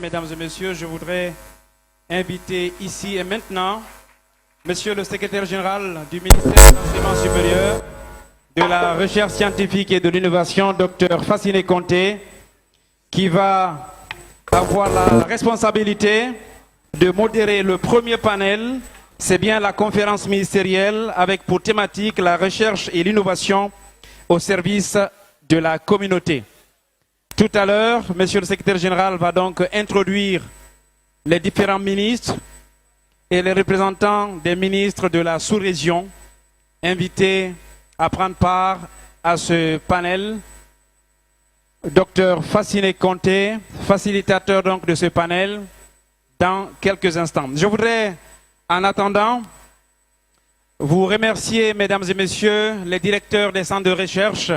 Mesdames et messieurs, je voudrais inviter ici et maintenant Monsieur le secrétaire général du ministère de l'Enseignement supérieur, de la recherche scientifique et de l'innovation, Dr Fassine Conté, qui va avoir la responsabilité de modérer le premier panel. C'est bien la conférence ministérielle avec pour thématique la recherche et l'innovation au service de la communauté. Tout à l'heure, Monsieur le secrétaire général va donc introduire les différents ministres et les représentants des ministres de la sous-région invités à prendre part à ce panel. Dr Fassine Conté, facilitateur donc de ce panel, dans quelques instants. Je voudrais, en attendant, vous remercier, mesdames et messieurs, les directeurs des centres de recherche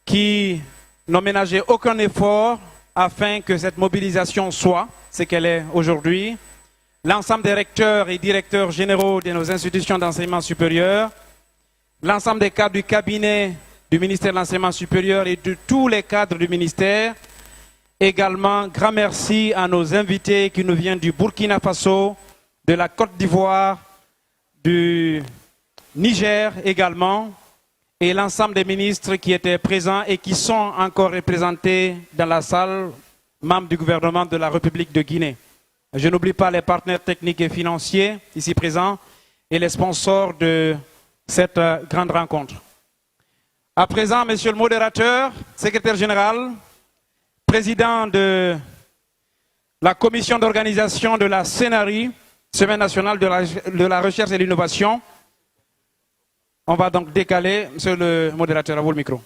qui n'ont ménagé aucun effort afin que cette mobilisation soit ce qu'elle est aujourd'hui. L'ensemble des recteurs et directeurs généraux de nos institutions d'enseignement supérieur, l'ensemble des cadres du cabinet du ministère de l'Enseignement supérieur et de tous les cadres du ministère. Également, grand merci à nos invités qui nous viennent du Burkina Faso, de la Côte d'Ivoire, du Niger également, et l'ensemble des ministres qui étaient présents et qui sont encore représentés dans la salle, membres du gouvernement de la République de Guinée. Je n'oublie pas les partenaires techniques et financiers ici présents et les sponsors de cette grande rencontre. À présent, monsieur le modérateur, secrétaire général, président de la commission d'organisation de la Sénari, Semaine nationale de la recherche et l'innovation. On va donc décaler, monsieur le modérateur, à vous le micro.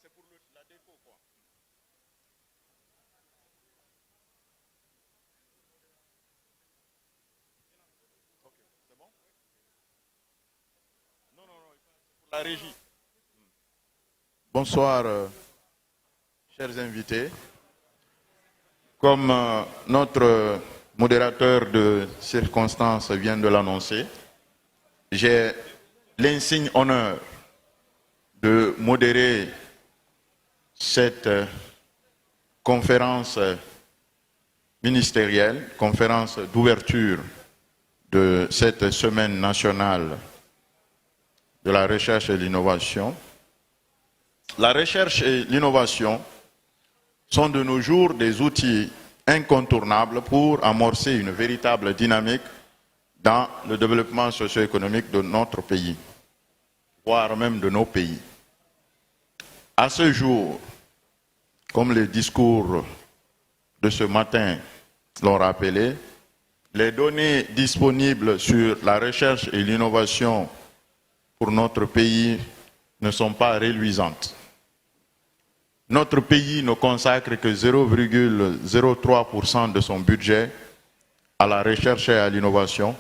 C'est pour la déco, quoi. Ok, c'est bon? Non, non, non, c'est pour la régie. Bonsoir, chers invités. Comme notre modérateur de circonstance vient de l'annoncer, j'ai l'insigne honneur de modérer cette conférence ministérielle, conférence d'ouverture de cette semaine nationale de la recherche et l'innovation. La recherche et l'innovation sont de nos jours des outils incontournables pour amorcer une véritable dynamique dans le développement socio-économique de notre pays, voire même de nos pays. À ce jour, comme les discours de ce matin l'ont rappelé, les données disponibles sur la recherche et l'innovation pour notre pays ne sont pas reluisantes. Notre pays ne consacre que 0,03% de son budget à la recherche et à l'innovation,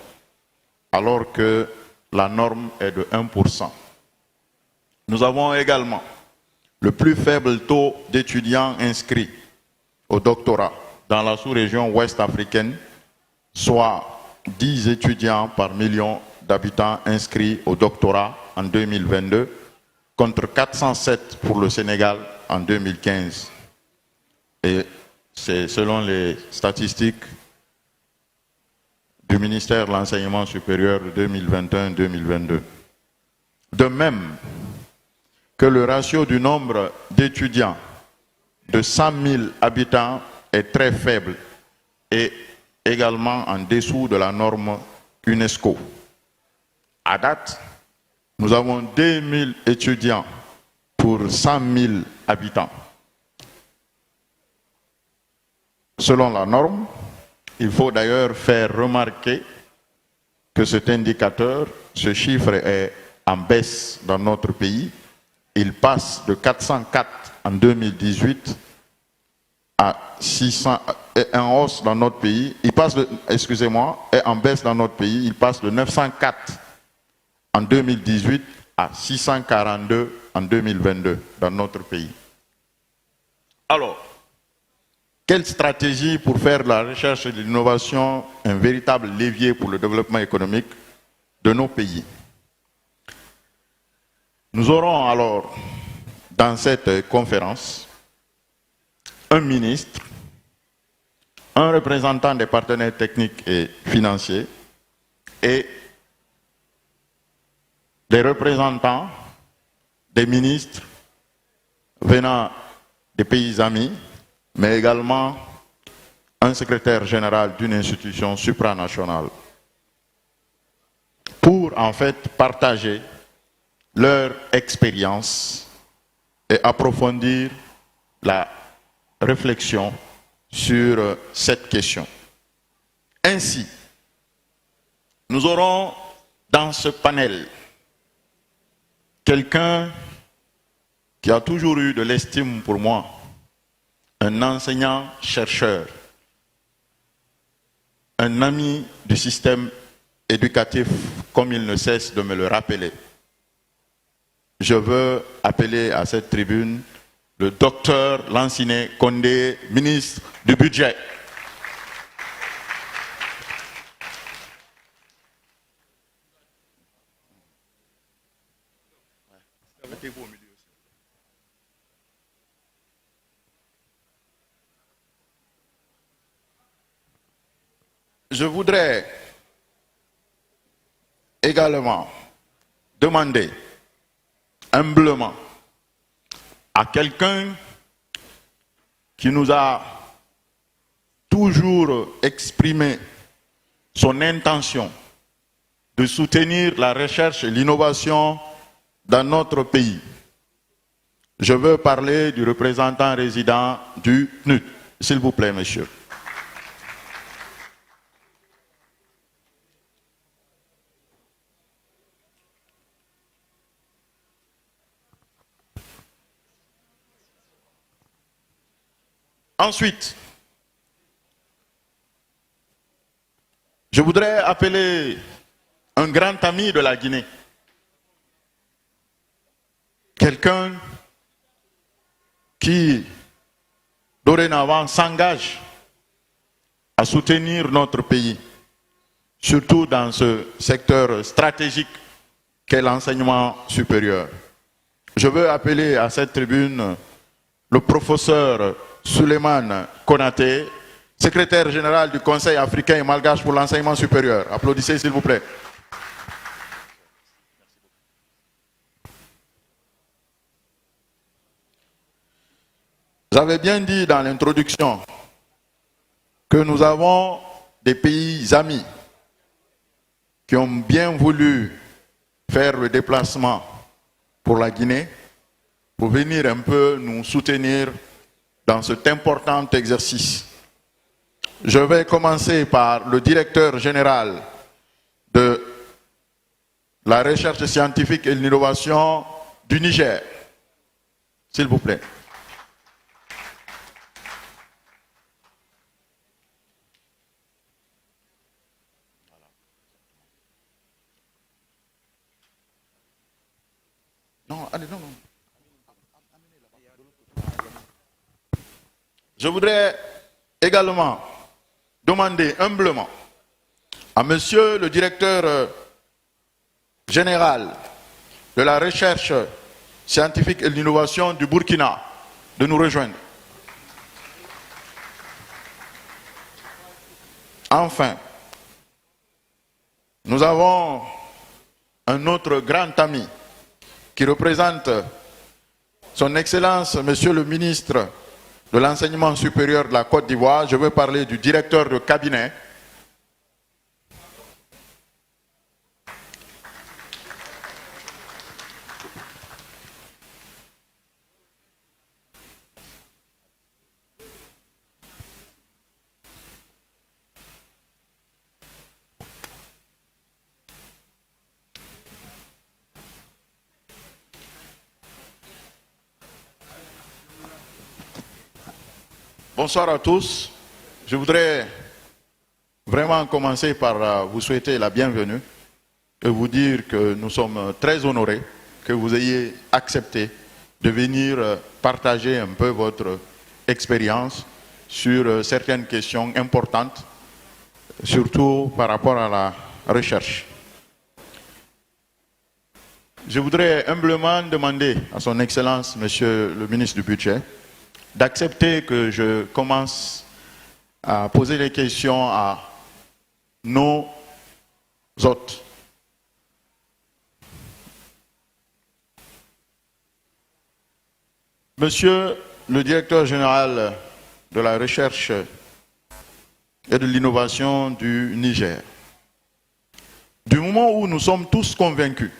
alors que la norme est de 1%. Nous avons également le plus faible taux d'étudiants inscrits au doctorat dans la sous-région ouest africaine, soit 10 étudiants par million d'habitants inscrits au doctorat en 2022, contre 407 pour le Sénégal en 2015. Et c'est selon les statistiques du ministère de l'Enseignement supérieur de 2021-2022. De même que le ratio du nombre d'étudiants de 100 000 habitants est très faible et également en dessous de la norme UNESCO. À date, nous avons 2000 étudiants pour 100 000 habitants. Selon la norme, il faut d'ailleurs faire remarquer que cet indicateur, ce chiffre est en baisse dans notre pays. Il passe de 404 en 2018 à 600, est en hausse dans notre pays. Il passe de, excusez-moi, est en baisse dans notre pays. Il passe de 904 en 2018 à 642 en 2022 dans notre pays. Alors, quelle stratégie pour faire de la recherche et de l'innovation un véritable levier pour le développement économique de nos pays? Nous aurons alors dans cette conférence un ministre, un représentant des partenaires techniques et financiers et des représentants des ministres venant des pays amis, mais également un secrétaire général d'une institution supranationale, pour en fait partager leur expérience et approfondir la réflexion sur cette question. Ainsi, nous aurons dans ce panel quelqu'un qui a toujours eu de l'estime pour moi, un enseignant-chercheur, un ami du système éducatif, comme il ne cesse de me le rappeler. Je veux appeler à cette tribune le docteur Lansine Condé, ministre du Budget. Je voudrais également demander humblement à quelqu'un qui nous a toujours exprimé son intention de soutenir la recherche et l'innovation dans notre pays. Je veux parler du représentant résident du PNUD. S'il vous plaît, monsieur. Ensuite, je voudrais appeler un grand ami de la Guinée, quelqu'un qui dorénavant s'engage à soutenir notre pays, surtout dans ce secteur stratégique qu'est l'enseignement supérieur. Je veux appeler à cette tribune le professeur Souleymane Konaté, secrétaire général du Conseil africain et malgache pour l'enseignement supérieur. Applaudissez s'il vous plaît. J'avais bien dit dans l'introduction que nous avons des pays amis qui ont bien voulu faire le déplacement pour la Guinée, pour venir un peu nous soutenir dans cet important exercice. Je vais commencer par le directeur général de la recherche scientifique et de l'innovation du Niger. S'il vous plaît. Non, allez, non. Je voudrais également demander humblement à monsieur le directeur général de la recherche scientifique et de l'innovation du Burkina de nous rejoindre. Enfin, nous avons un autre grand ami qui représente son Excellence, Monsieur le ministre de l'Enseignement supérieur de la Côte d'Ivoire. Je veux parler du directeur de cabinet. Bonsoir à tous. Je voudrais vraiment commencer par vous souhaiter la bienvenue et vous dire que nous sommes très honorés que vous ayez accepté de venir partager un peu votre expérience sur certaines questions importantes, surtout par rapport à la recherche. Je voudrais humblement demander à son Excellence, Monsieur le ministre du Budget, d'accepter que je commence à poser les questions à nos hôtes. Monsieur le directeur général de la recherche et de l'innovation du Niger, du moment où nous sommes tous convaincus,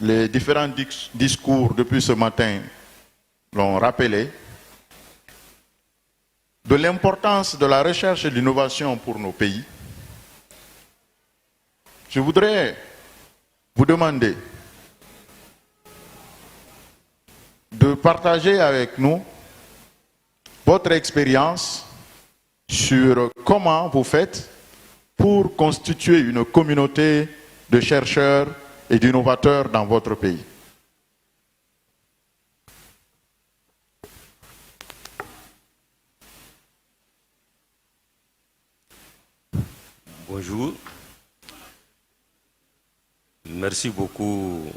les différents discours depuis ce matin l'ont rappelé, de l'importance de la recherche et de l'innovation pour nos pays, je voudrais vous demander de partager avec nous votre expérience sur comment vous faites pour constituer une communauté de chercheurs et d'innovateurs dans votre pays. Bonjour. Merci beaucoup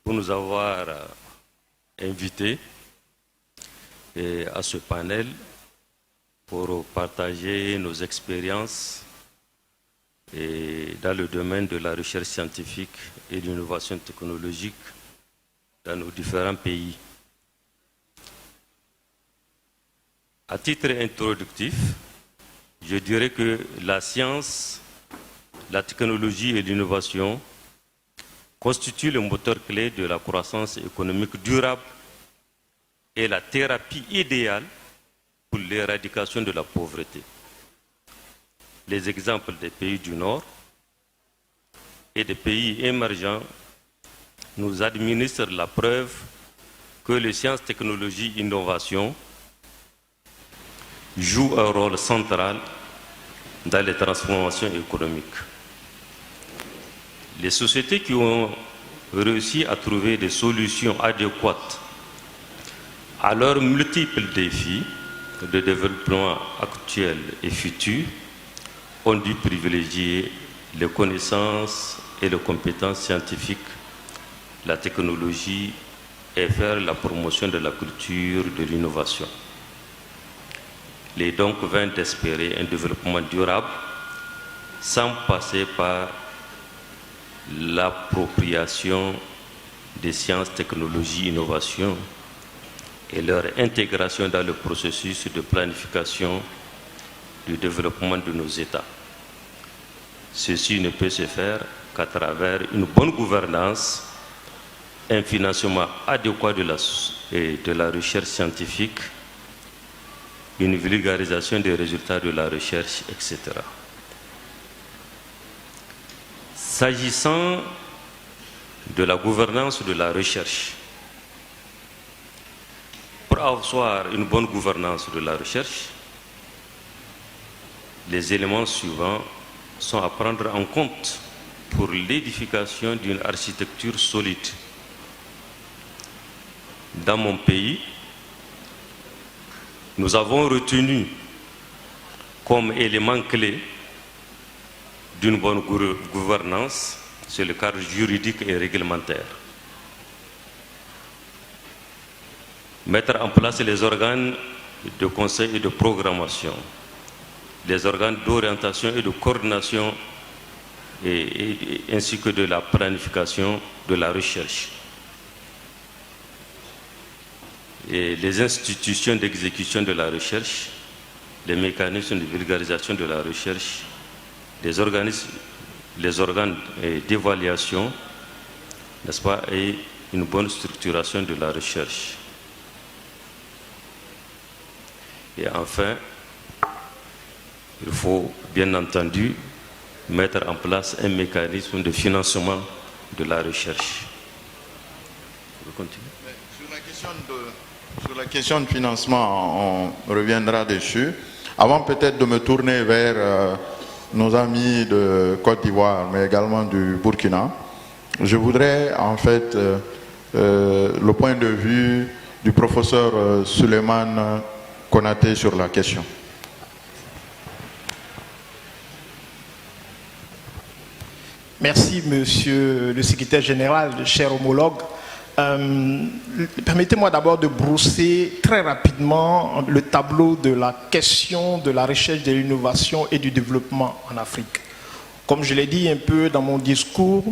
pour nous avoir invités à ce panel pour partager nos expériences dans le domaine de la recherche scientifique et de l'innovation technologique dans nos différents pays. À titre introductif, je dirais que la science, la technologie et l'innovation constituent le moteur clé de la croissance économique durable et la thérapie idéale pour l'éradication de la pauvreté. Les exemples des pays du Nord et des pays émergents nous administrent la preuve que les sciences, technologies, innovations jouent un rôle central dans les transformations économiques. Les sociétés qui ont réussi à trouver des solutions adéquates à leurs multiples défis de développement actuels et futurs ont dû privilégier les connaissances et les compétences scientifiques, la technologie et faire la promotion de la culture de l'innovation. Il est donc vain d'espérer un développement durable sans passer par l'appropriation des sciences, technologies, innovations et leur intégration dans le processus de planification du développement de nos États. Ceci ne peut se faire qu'à travers une bonne gouvernance, un financement adéquat de la recherche scientifique, une vulgarisation des résultats de la recherche, etc. S'agissant de la gouvernance de la recherche, pour avoir une bonne gouvernance de la recherche, les éléments suivants sont à prendre en compte pour l'édification d'une architecture solide dans mon pays, nous avons retenu comme élément clé d'une bonne gouvernance, c'est le cadre juridique et réglementaire. Mettre en place les organes de conseil et de programmation, les organes d'orientation et de coordination, ainsi que de la planification de la recherche. Et les institutions d'exécution de la recherche, les mécanismes de vulgarisation de la recherche, les organes d'évaluation, n'est-ce pas, et une bonne structuration de la recherche. Et enfin, il faut bien entendu mettre en place un mécanisme de financement de la recherche. Vous continuez ? Sur la question de financement, on reviendra dessus. Avant peut-être de me tourner vers nos amis de Côte d'Ivoire, mais également du Burkina, je voudrais en fait le point de vue du professeur Suleiman Konaté sur la question. Merci, monsieur le secrétaire général, cher homologue. Permettez-moi d'abord de brosser très rapidement le tableau de la question de la recherche, de l'innovation et du développement en Afrique. Comme je l'ai dit un peu dans mon discours,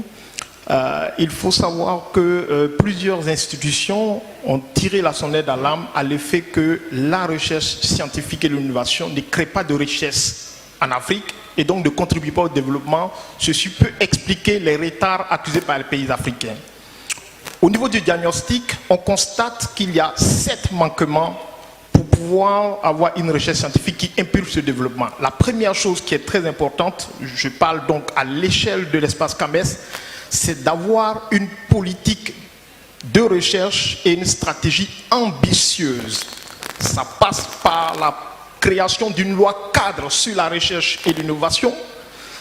il faut savoir que plusieurs institutions ont tiré la sonnette d'alarme à l'effet que la recherche scientifique et l'innovation ne crée pas de richesse en Afrique et donc ne contribue pas au développement. Ceci peut expliquer les retards accusés par les pays africains. Au niveau du diagnostic, on constate qu'il y a 7 manquements pour pouvoir avoir une recherche scientifique qui impulse ce développement. La première chose qui est très importante, je parle donc à l'échelle de l'espace CAMES, c'est d'avoir une politique de recherche et une stratégie ambitieuse. Ça passe par la création d'une loi cadre sur la recherche et l'innovation.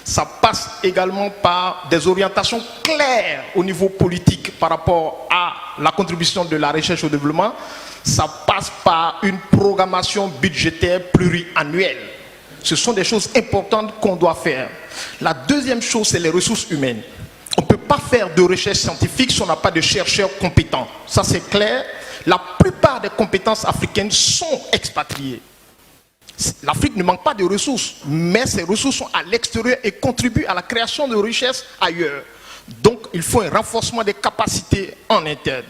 Ça passe également par des orientations claires au niveau politique par rapport à la contribution de la recherche au développement. Ça passe par une programmation budgétaire pluriannuelle. Ce sont des choses importantes qu'on doit faire. La deuxième chose, c'est les ressources humaines. On ne peut pas faire de recherche scientifique si on n'a pas de chercheurs compétents. Ça, c'est clair. La plupart des compétences africaines sont expatriées. L'Afrique ne manque pas de ressources, mais ces ressources sont à l'extérieur et contribuent à la création de richesses ailleurs. Donc, il faut un renforcement des capacités en interne.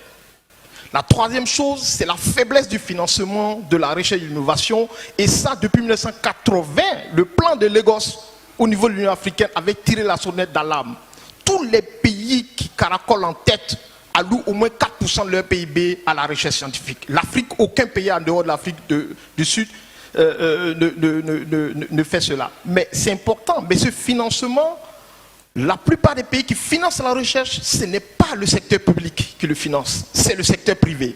La troisième chose, c'est la faiblesse du financement de la recherche et de l'innovation. Et ça, depuis 1980, le plan de Lagos au niveau de l'Union africaine avait tiré la sonnette d'alarme. Tous les pays qui caracolent en tête allouent au moins 4% de leur PIB à la recherche scientifique. L'Afrique, aucun pays en dehors de l'Afrique du Sud ne fait cela. Mais c'est important. Mais ce financement, la plupart des pays qui financent la recherche, ce n'est pas le secteur public qui le finance, c'est le secteur privé.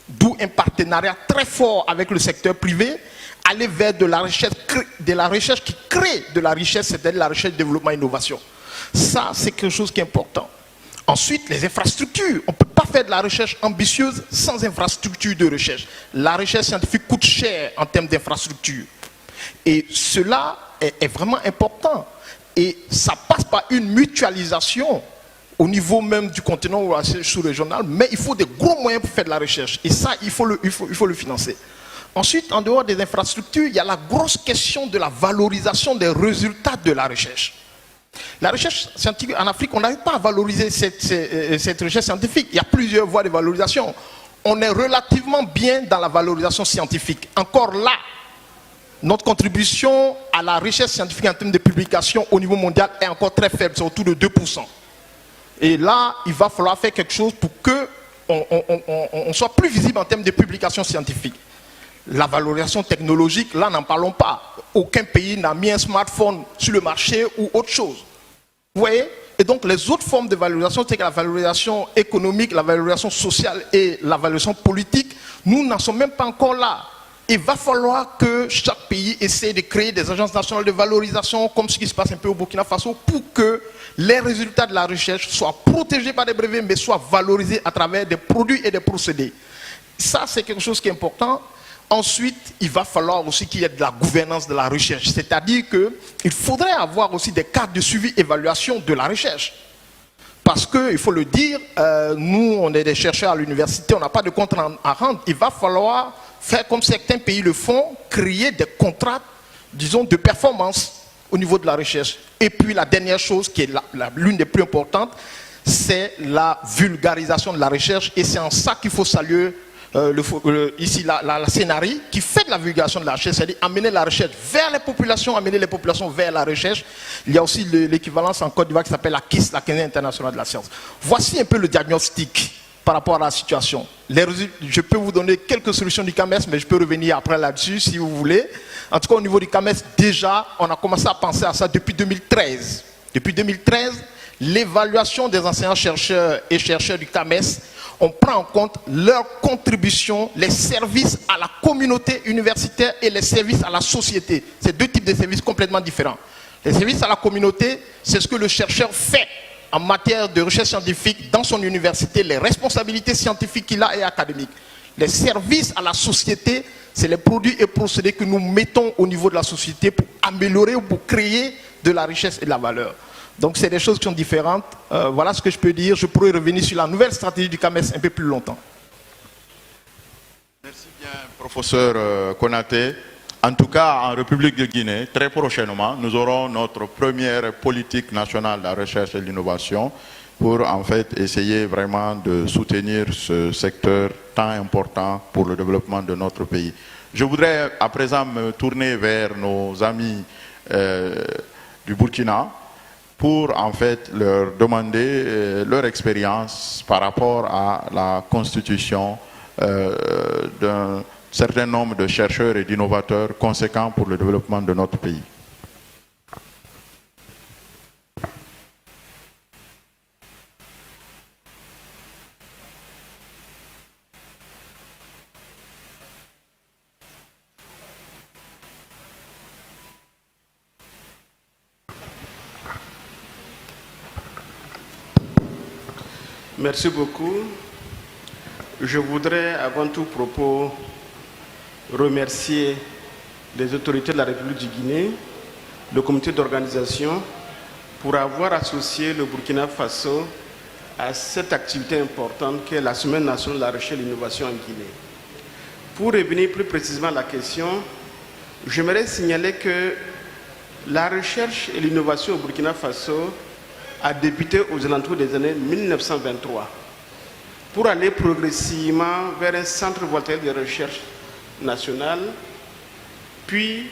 D'où un partenariat très fort avec le secteur privé, aller vers de la recherche qui crée de la richesse, c'est-à-dire la recherche, développement, innovation. Ça, c'est quelque chose qui est important. Ensuite, les infrastructures. On ne peut pas faire de la recherche ambitieuse sans infrastructure de recherche. La recherche scientifique coûte cher en termes d'infrastructure. Et cela est vraiment important. Et ça passe par une mutualisation au niveau même du continent ou sous-régional, mais il faut des gros moyens pour faire de la recherche. Et ça, il faut le financer. Ensuite, en dehors des infrastructures, il y a la grosse question de la valorisation des résultats de la recherche. La recherche scientifique en Afrique, on n'arrive pas à valoriser cette recherche scientifique. Il y a plusieurs voies de valorisation. On est relativement bien dans la valorisation scientifique. Encore là, notre contribution à la recherche scientifique en termes de publication au niveau mondial est encore très faible, c'est autour de 2%. Et là, il va falloir faire quelque chose pour qu'on soit plus visible en termes de publication scientifique. La valorisation technologique, là, n'en parlons pas. Aucun pays n'a mis un smartphone sur le marché ou autre chose. Vous voyez? Et donc, les autres formes de valorisation, c'est que la valorisation économique, la valorisation sociale et la valorisation politique, nous n'en sommes même pas encore là. Il va falloir que chaque pays essaie de créer des agences nationales de valorisation, comme ce qui se passe un peu au Burkina Faso, pour que les résultats de la recherche soient protégés par des brevets, mais soient valorisés à travers des produits et des procédés. Ça, c'est quelque chose qui est important. Ensuite, il va falloir aussi qu'il y ait de la gouvernance de la recherche. C'est-à-dire qu'il faudrait avoir aussi des cadres de suivi et évaluation de la recherche. Parce qu'il faut le dire, nous, on est des chercheurs à l'université, on n'a pas de compte à rendre. Il va falloir faire comme certains pays le font, créer des contrats, disons, de performance au niveau de la recherche. Et puis la dernière chose, qui est l'une des plus importantes, c'est la vulgarisation de la recherche. Et c'est en ça qu'il faut saluer ici la scénarii qui fait de la vulgarisation de la recherche, c'est-à-dire amener la recherche vers les populations, amener les populations vers la recherche. Il y a aussi l'équivalence en Côte d'Ivoire qui s'appelle la KISS, la Caisse internationale de la science. Voici un peu le diagnostic par rapport à la situation. Je peux vous donner quelques solutions du CAMES, mais je peux revenir après là-dessus si vous voulez. En tout cas, au niveau du CAMES, déjà, on a commencé à penser à ça depuis 2013. Depuis 2013, l'évaluation des enseignants-chercheurs et chercheurs du CAMES, on prend en compte leur contribution, les services à la communauté universitaire et les services à la société. C'est deux types de services complètement différents. Les services à la communauté, c'est ce que le chercheur fait en matière de recherche scientifique dans son université, les responsabilités scientifiques qu'il a et académiques. Les services à la société, c'est les produits et procédés que nous mettons au niveau de la société pour améliorer ou pour créer de la richesse et de la valeur. Donc c'est des choses qui sont différentes. Voilà ce que je peux dire. Je pourrais revenir sur la nouvelle stratégie du CAMES un peu plus longtemps. Merci bien, professeur Konaté. En tout cas, en République de Guinée, très prochainement, nous aurons notre première politique nationale de la recherche et de l'innovation pour en fait essayer vraiment de soutenir ce secteur tant important pour le développement de notre pays. Je voudrais à présent me tourner vers nos amis du Burkina pour en fait leur demander leur expérience par rapport à la constitution d'un certain nombre de chercheurs et d'innovateurs conséquents pour le développement de notre pays. Merci beaucoup. Je voudrais avant tout propos remercier les autorités de la République du Guinée, le comité d'organisation, pour avoir associé le Burkina Faso à cette activité importante qu'est la Semaine nationale de la recherche et de l'innovation en Guinée. Pour revenir plus précisément à la question, j'aimerais signaler que la recherche et l'innovation au Burkina Faso a débuté aux alentours des années 1923 pour aller progressivement vers un centre voltaire de recherche nationale. Puis,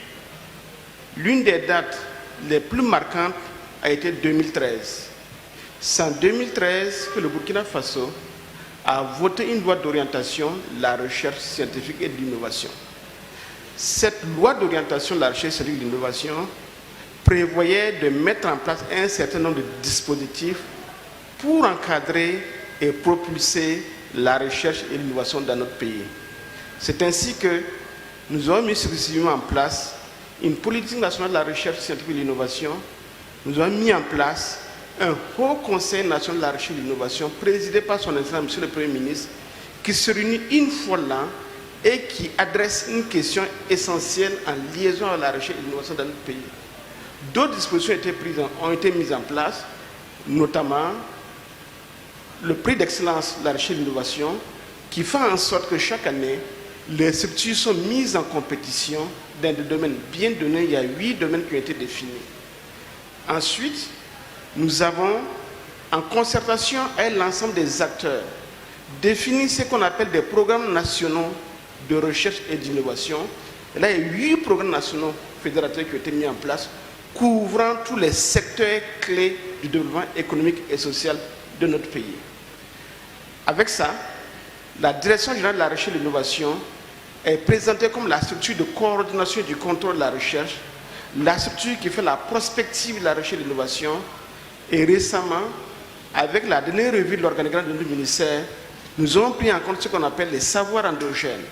l'une des dates les plus marquantes a été 2013. C'est en 2013 que le Burkina Faso a voté une loi d'orientation de la recherche scientifique et de l'innovation. Cette loi d'orientation de la recherche scientifique et de l'innovation prévoyait de mettre en place un certain nombre de dispositifs pour encadrer et propulser la recherche et l'innovation dans notre pays. C'est ainsi que nous avons mis successivement en place une politique nationale de la recherche scientifique et de l'innovation. Nous avons mis en place un haut conseil national de la recherche et de l'innovation présidé par son excellence, Monsieur le Premier ministre, qui se réunit une fois l'an et qui adresse une question essentielle en liaison avec la recherche et l'innovation dans notre pays. D'autres dispositions ont été mises en place, notamment le prix d'excellence de la recherche et de l'innovation, qui fait en sorte que chaque année, les structures sont mises en compétition dans des domaines bien donnés. Il y a 8 domaines qui ont été définis. Ensuite, nous avons, en concertation avec l'ensemble des acteurs, défini ce qu'on appelle des programmes nationaux de recherche et d'innovation. Et là, il y a 8 programmes nationaux fédérateurs qui ont été mis en place, couvrant tous les secteurs clés du développement économique et social de notre pays. Avec ça, la Direction générale de la recherche et de l'innovation est présentée comme la structure de coordination et du contrôle de la recherche, la structure qui fait la prospective de la recherche et de l'innovation. Et récemment, avec la dernière revue de l'organigramme de notre ministère, nous avons pris en compte ce qu'on appelle les savoirs endogènes.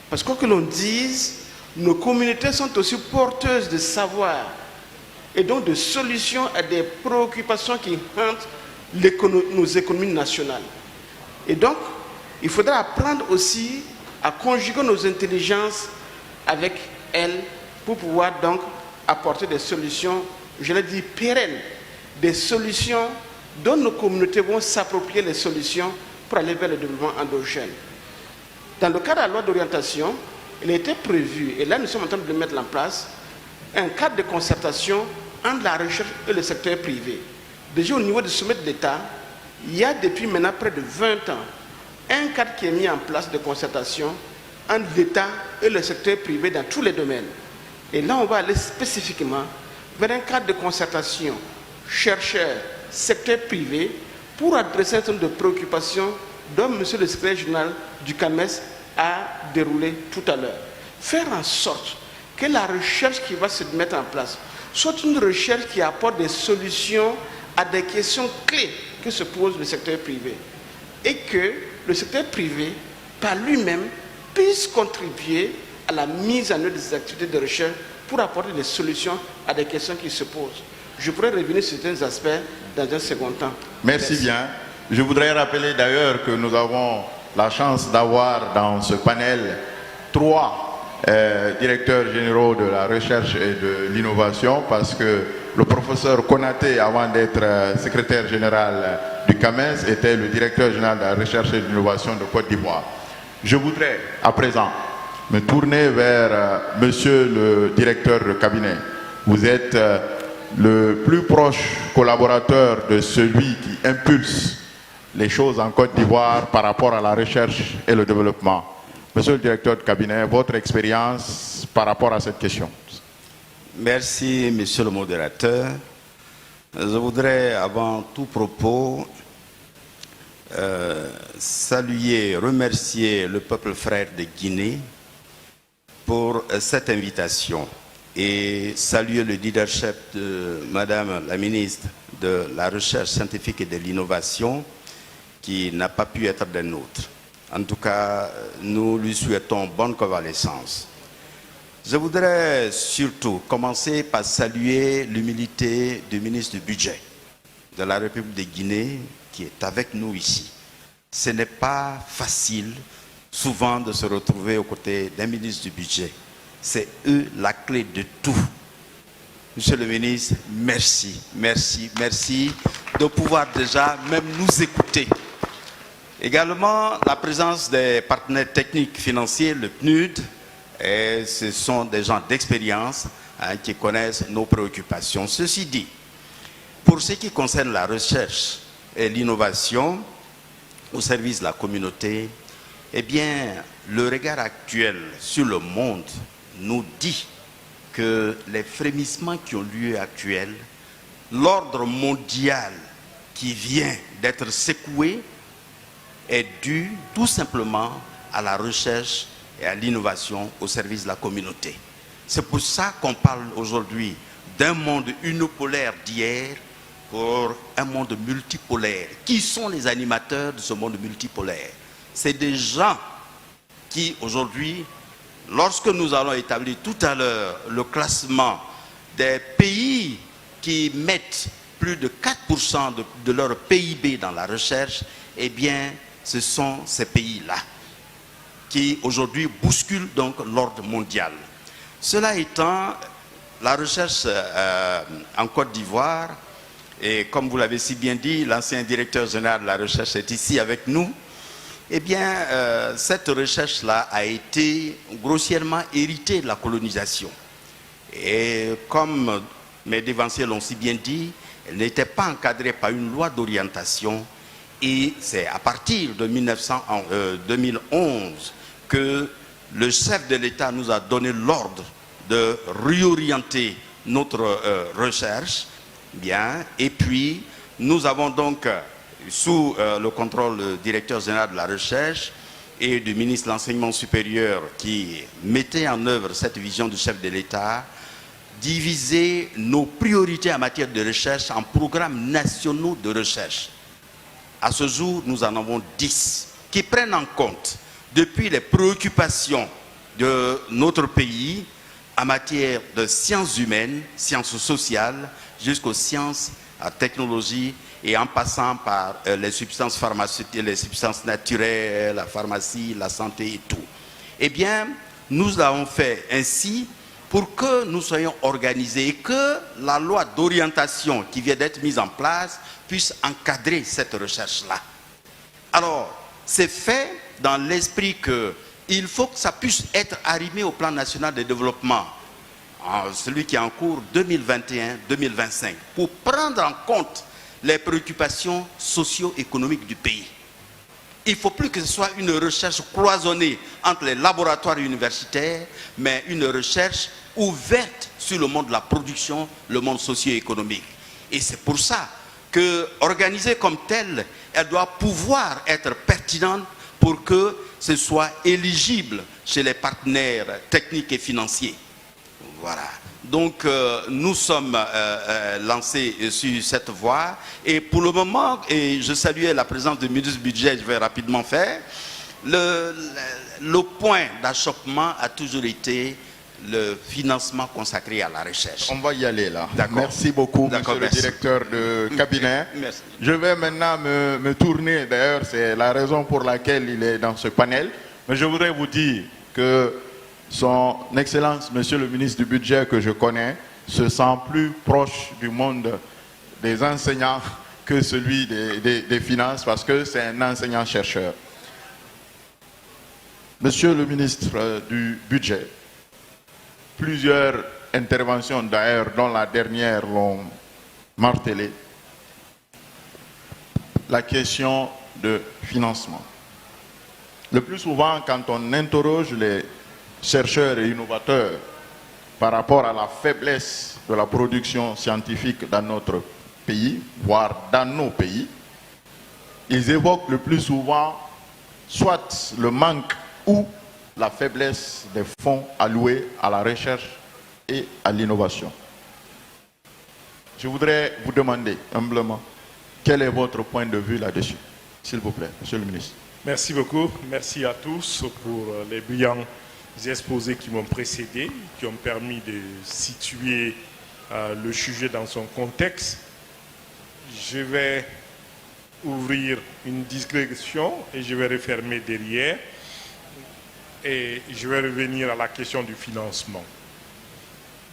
Parce que l'on dise, nos communautés sont aussi porteuses de savoir et donc de solutions à des préoccupations qui hantent nos économies nationales. Et donc, il faudra apprendre aussi à conjuguer nos intelligences avec elles pour pouvoir donc apporter des solutions, je l'ai dit, pérennes, des solutions dont nos communautés vont s'approprier les solutions pour aller vers le développement endogène. Dans le cadre de la loi d'orientation, il a été prévu, et là nous sommes en train de le mettre en place, un cadre de concertation entre la recherche et le secteur privé. Déjà au niveau du sommet de l'État, il y a depuis maintenant près de 20 ans un cadre qui est mis en place de concertation entre l'État et le secteur privé dans tous les domaines. Et là, on va aller spécifiquement vers un cadre de concertation chercheurs, secteur privé, pour adresser un certain nombre de préoccupations dont M. le secrétaire général du CAMES a déroulé tout à l'heure. Faire en sorte que la recherche qui va se mettre en place soit une recherche qui apporte des solutions à des questions clés que se pose le secteur privé. Et que le secteur privé, par lui-même, puisse contribuer à la mise en œuvre des activités de recherche pour apporter des solutions à des questions qui se posent. Je pourrais revenir sur certains aspects dans un second temps. Merci bien. Je voudrais rappeler d'ailleurs que nous avons la chance d'avoir dans ce panel 3 directeurs généraux de la recherche et de l'innovation, parce que le professeur Konaté, avant d'être secrétaire général du CAMES, était le directeur général de la recherche et de l'innovation de Côte d'Ivoire. Je voudrais à présent me tourner vers monsieur le directeur de cabinet. Vous êtes le plus proche collaborateur de celui qui impulse les choses en Côte d'Ivoire par rapport à la recherche et le développement. Monsieur le directeur de cabinet, votre expérience par rapport à cette question. Merci, monsieur le modérateur. Je voudrais, avant tout propos, saluer, remercier le peuple frère de Guinée pour cette invitation et saluer le leadership de Madame la ministre de la Recherche scientifique et de l'Innovation qui n'a pas pu être des nôtres. En tout cas, nous lui souhaitons bonne convalescence. Je voudrais surtout commencer par saluer l'humilité du ministre du Budget de la République de Guinée qui est avec nous ici. Ce n'est pas facile souvent de se retrouver aux côtés d'un ministre du Budget. C'est eux la clé de tout. Monsieur le ministre, merci, merci, merci de pouvoir déjà même nous écouter. Également, la présence des partenaires techniques financiers, le PNUD, et ce sont des gens d'expérience qui connaissent nos préoccupations. Ceci dit, pour ce qui concerne la recherche et l'innovation au service de la communauté, eh bien, le regard actuel sur le monde nous dit que les frémissements qui ont lieu actuellement, l'ordre mondial qui vient d'être secoué est dû tout simplement à la recherche et à l'innovation au service de la communauté. C'est pour ça qu'on parle aujourd'hui d'un monde unipolaire d'hier pour un monde multipolaire. Qui sont les animateurs de ce monde multipolaire? C'est des gens qui aujourd'hui, lorsque nous allons établir tout à l'heure le classement des pays qui mettent plus de 4% de leur PIB dans la recherche, eh bien, ce sont ces pays-là qui aujourd'hui bousculent donc l'ordre mondial. Cela étant, la recherche en Côte d'Ivoire, et comme vous l'avez si bien dit, l'ancien directeur général de la recherche est ici avec nous, eh bien, cette recherche-là a été grossièrement héritée de la colonisation. Et comme mes dévanciers l'ont si bien dit, elle n'était pas encadrée par une loi d'orientation. Et c'est à partir de 2011 que le chef de l'État nous a donné l'ordre de réorienter notre recherche. Bien, et puis nous avons donc, sous le contrôle du directeur général de la recherche et du ministre de l'enseignement supérieur qui mettait en œuvre cette vision du chef de l'État, divisé nos priorités en matière de recherche en programmes nationaux de recherche. À ce jour, nous en avons 10 qui prennent en compte depuis les préoccupations de notre pays en matière de sciences humaines, sciences sociales, jusqu'aux sciences la technologie et en passant par les substances pharmaceutiques, les substances naturelles, la pharmacie, la santé et tout. Eh bien, nous l'avons fait ainsi pour que nous soyons organisés et que la loi d'orientation qui vient d'être mise en place puisse encadrer cette recherche-là. Alors, c'est fait dans l'esprit qu'il faut que ça puisse être arrimé au plan national de développement, celui qui est en cours 2021-2025, pour prendre en compte les préoccupations socio-économiques du pays. Il ne faut plus que ce soit une recherche cloisonnée entre les laboratoires universitaires, mais une recherche ouverte sur le monde de la production, le monde socio-économique. Et c'est pour ça que, organisée comme telle, elle doit pouvoir être pertinente pour que ce soit éligible chez les partenaires techniques et financiers. Voilà. Donc, nous sommes lancés sur cette voie. Et pour le moment, et je saluais la présence du ministre du Budget, je vais rapidement faire, le point d'achoppement a toujours été le financement consacré à la recherche. On va y aller là. Merci beaucoup, monsieur le directeur de cabinet. Merci. Je vais maintenant me tourner, d'ailleurs, c'est la raison pour laquelle il est dans ce panel. Mais je voudrais vous dire que son Excellence, monsieur le ministre du Budget, que je connais, se sent plus proche du monde des enseignants que celui des finances, parce que c'est un enseignant-chercheur. Monsieur le ministre du Budget, plusieurs interventions d'ailleurs, dont la dernière l'ont martelé, la question de financement. Le plus souvent, quand on interroge les chercheurs et innovateurs par rapport à la faiblesse de la production scientifique dans notre pays, voire dans nos pays, ils évoquent le plus souvent soit le manque ou la faiblesse des fonds alloués à la recherche et à l'innovation. Je voudrais vous demander humblement, quel est votre point de vue là-dessus, s'il vous plaît, monsieur le ministre. Merci beaucoup. Merci à tous pour les brillants exposés qui m'ont précédé, qui ont permis de situer le sujet dans son contexte. Je vais ouvrir une digression et je vais refermer derrière. Et je vais revenir à la question du financement.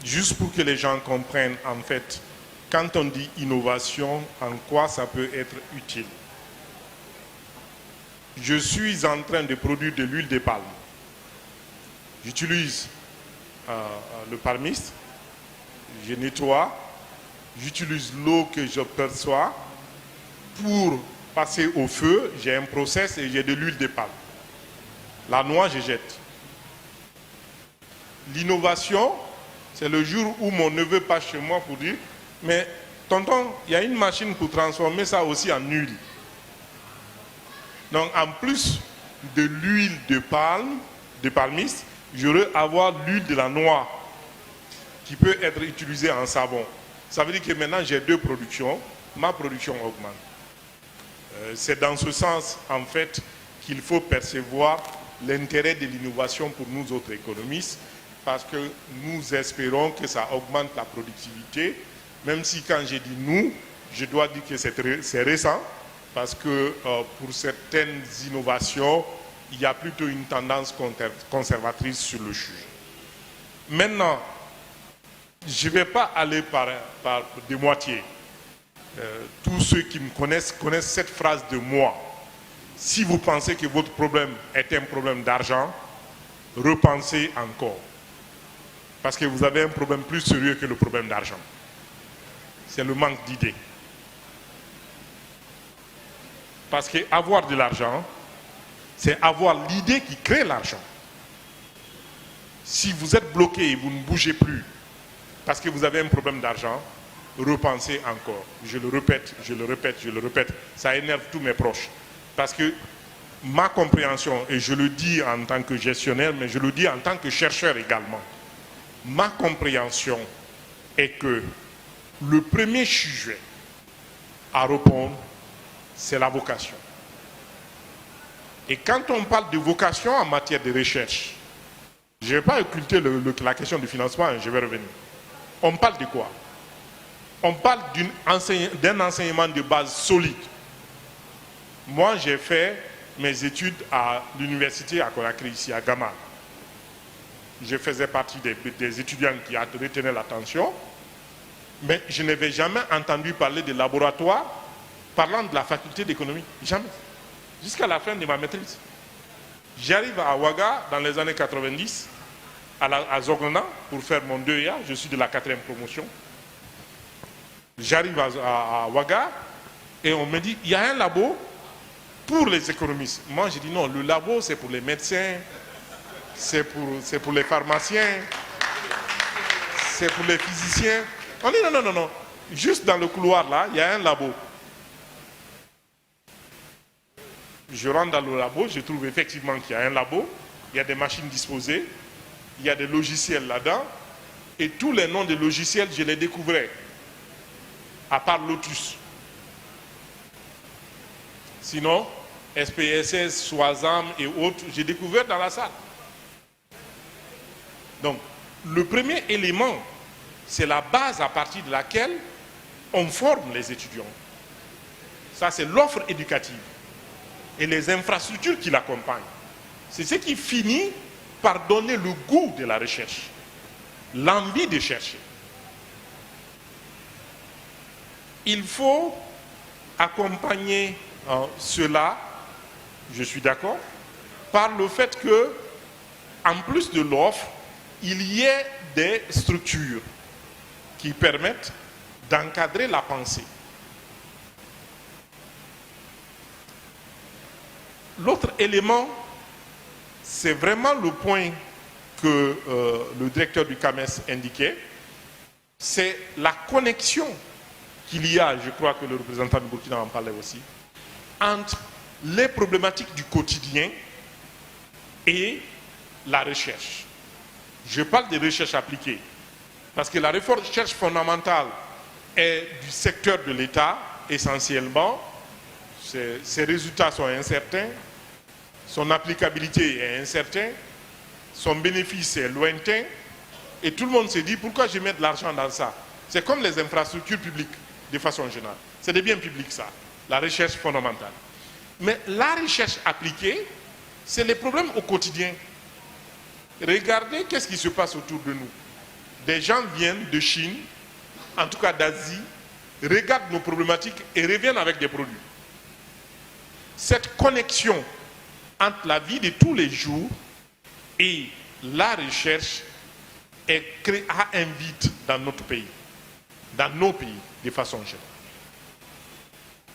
Juste pour que les gens comprennent, en fait, quand on dit innovation, en quoi ça peut être utile. Je suis en train de produire de l'huile de palme. J'utilise le palmiste, je nettoie, j'utilise l'eau que je perçois. Pour passer au feu, j'ai un process et j'ai de l'huile de palme. La noix, je jette. L'innovation, c'est le jour où mon neveu passe chez moi pour dire « Mais tonton, il y a une machine pour transformer ça aussi en huile. » Donc, en plus de l'huile de palme, de palmiste, j'aurais avoir l'huile de la noix qui peut être utilisée en savon. Ça veut dire que maintenant, j'ai deux productions. Ma production augmente. C'est dans ce sens, en fait, qu'il faut percevoir l'intérêt de l'innovation pour nous autres économistes, parce que nous espérons que ça augmente la productivité, même si quand j'ai dit nous, je dois dire que c'est récent, parce que pour certaines innovations, il y a plutôt une tendance conservatrice sur le sujet. Maintenant, je ne vais pas aller par de moitié. Tous ceux qui me connaissent cette phrase de moi. Si vous pensez que votre problème est un problème d'argent, repensez encore. Parce que vous avez un problème plus sérieux que le problème d'argent. C'est le manque d'idées. Parce qu'avoir de l'argent, c'est avoir l'idée qui crée l'argent. Si vous êtes bloqué et vous ne bougez plus parce que vous avez un problème d'argent, repensez encore. Je le répète, je le répète, je le répète. Ça énerve tous mes proches. Parce que ma compréhension, et je le dis en tant que gestionnaire, mais je le dis en tant que chercheur également, ma compréhension est que le premier sujet à répondre, c'est la vocation. Et quand on parle de vocation en matière de recherche, je ne vais pas occulter la question du financement, je vais revenir. On parle de quoi? on parle d'un enseignement de base solide. Moi, j'ai fait mes études à l'université à Conakry, ici à Gama. Je faisais partie des étudiants qui retenaient l'attention, mais je n'avais jamais entendu parler de laboratoire parlant de la faculté d'économie. Jamais. Jusqu'à la fin de ma maîtrise. J'arrive à Ouaga dans les années 90, à Zogona, pour faire mon 2A. Je suis de la 4e promotion. J'arrive à Ouaga et on me dit, il y a un labo pour les économistes. Moi, j'ai dit non, le labo, c'est pour les médecins, c'est pour les pharmaciens, c'est pour les physiciens. On dit non, non, non, non. Juste dans le couloir, là, il y a un labo. Je rentre dans le labo, je trouve effectivement qu'il y a un labo, il y a des machines disposées, il y a des logiciels là-dedans, et tous les noms des logiciels, je les découvrais, à part Lotus. Sinon, SPSS, Swazam et autres, j'ai découvert dans la salle. Donc, le premier élément, c'est la base à partir de laquelle on forme les étudiants. Ça, c'est l'offre éducative et les infrastructures qui l'accompagnent. C'est ce qui finit par donner le goût de la recherche, l'envie de chercher. Il faut accompagner cela, je suis d'accord, par le fait que, en plus de l'offre, il y ait des structures qui permettent d'encadrer la pensée. L'autre élément, c'est vraiment le point que le directeur du CAMES indiquait, c'est la connexion qu'il y a, je crois que le représentant du Burkina en parlait aussi, entre les problématiques du quotidien et la recherche. Je parle de recherche appliquée, parce que la recherche fondamentale est du secteur de l'État, essentiellement. Ses résultats sont incertains, son applicabilité est incertaine, son bénéfice est lointain, et tout le monde se dit, pourquoi je mets de l'argent dans ça? C'est comme les infrastructures publiques, de façon générale. C'est des biens publics, ça, la recherche fondamentale. Mais la recherche appliquée, c'est les problèmes au quotidien. Regardez qu'est-ce qui se passe autour de nous. Des gens viennent de Chine, en tout cas d'Asie, regardent nos problématiques et reviennent avec des produits. Cette connexion entre la vie de tous les jours et la recherche a un vide dans notre pays, dans nos pays, de façon générale.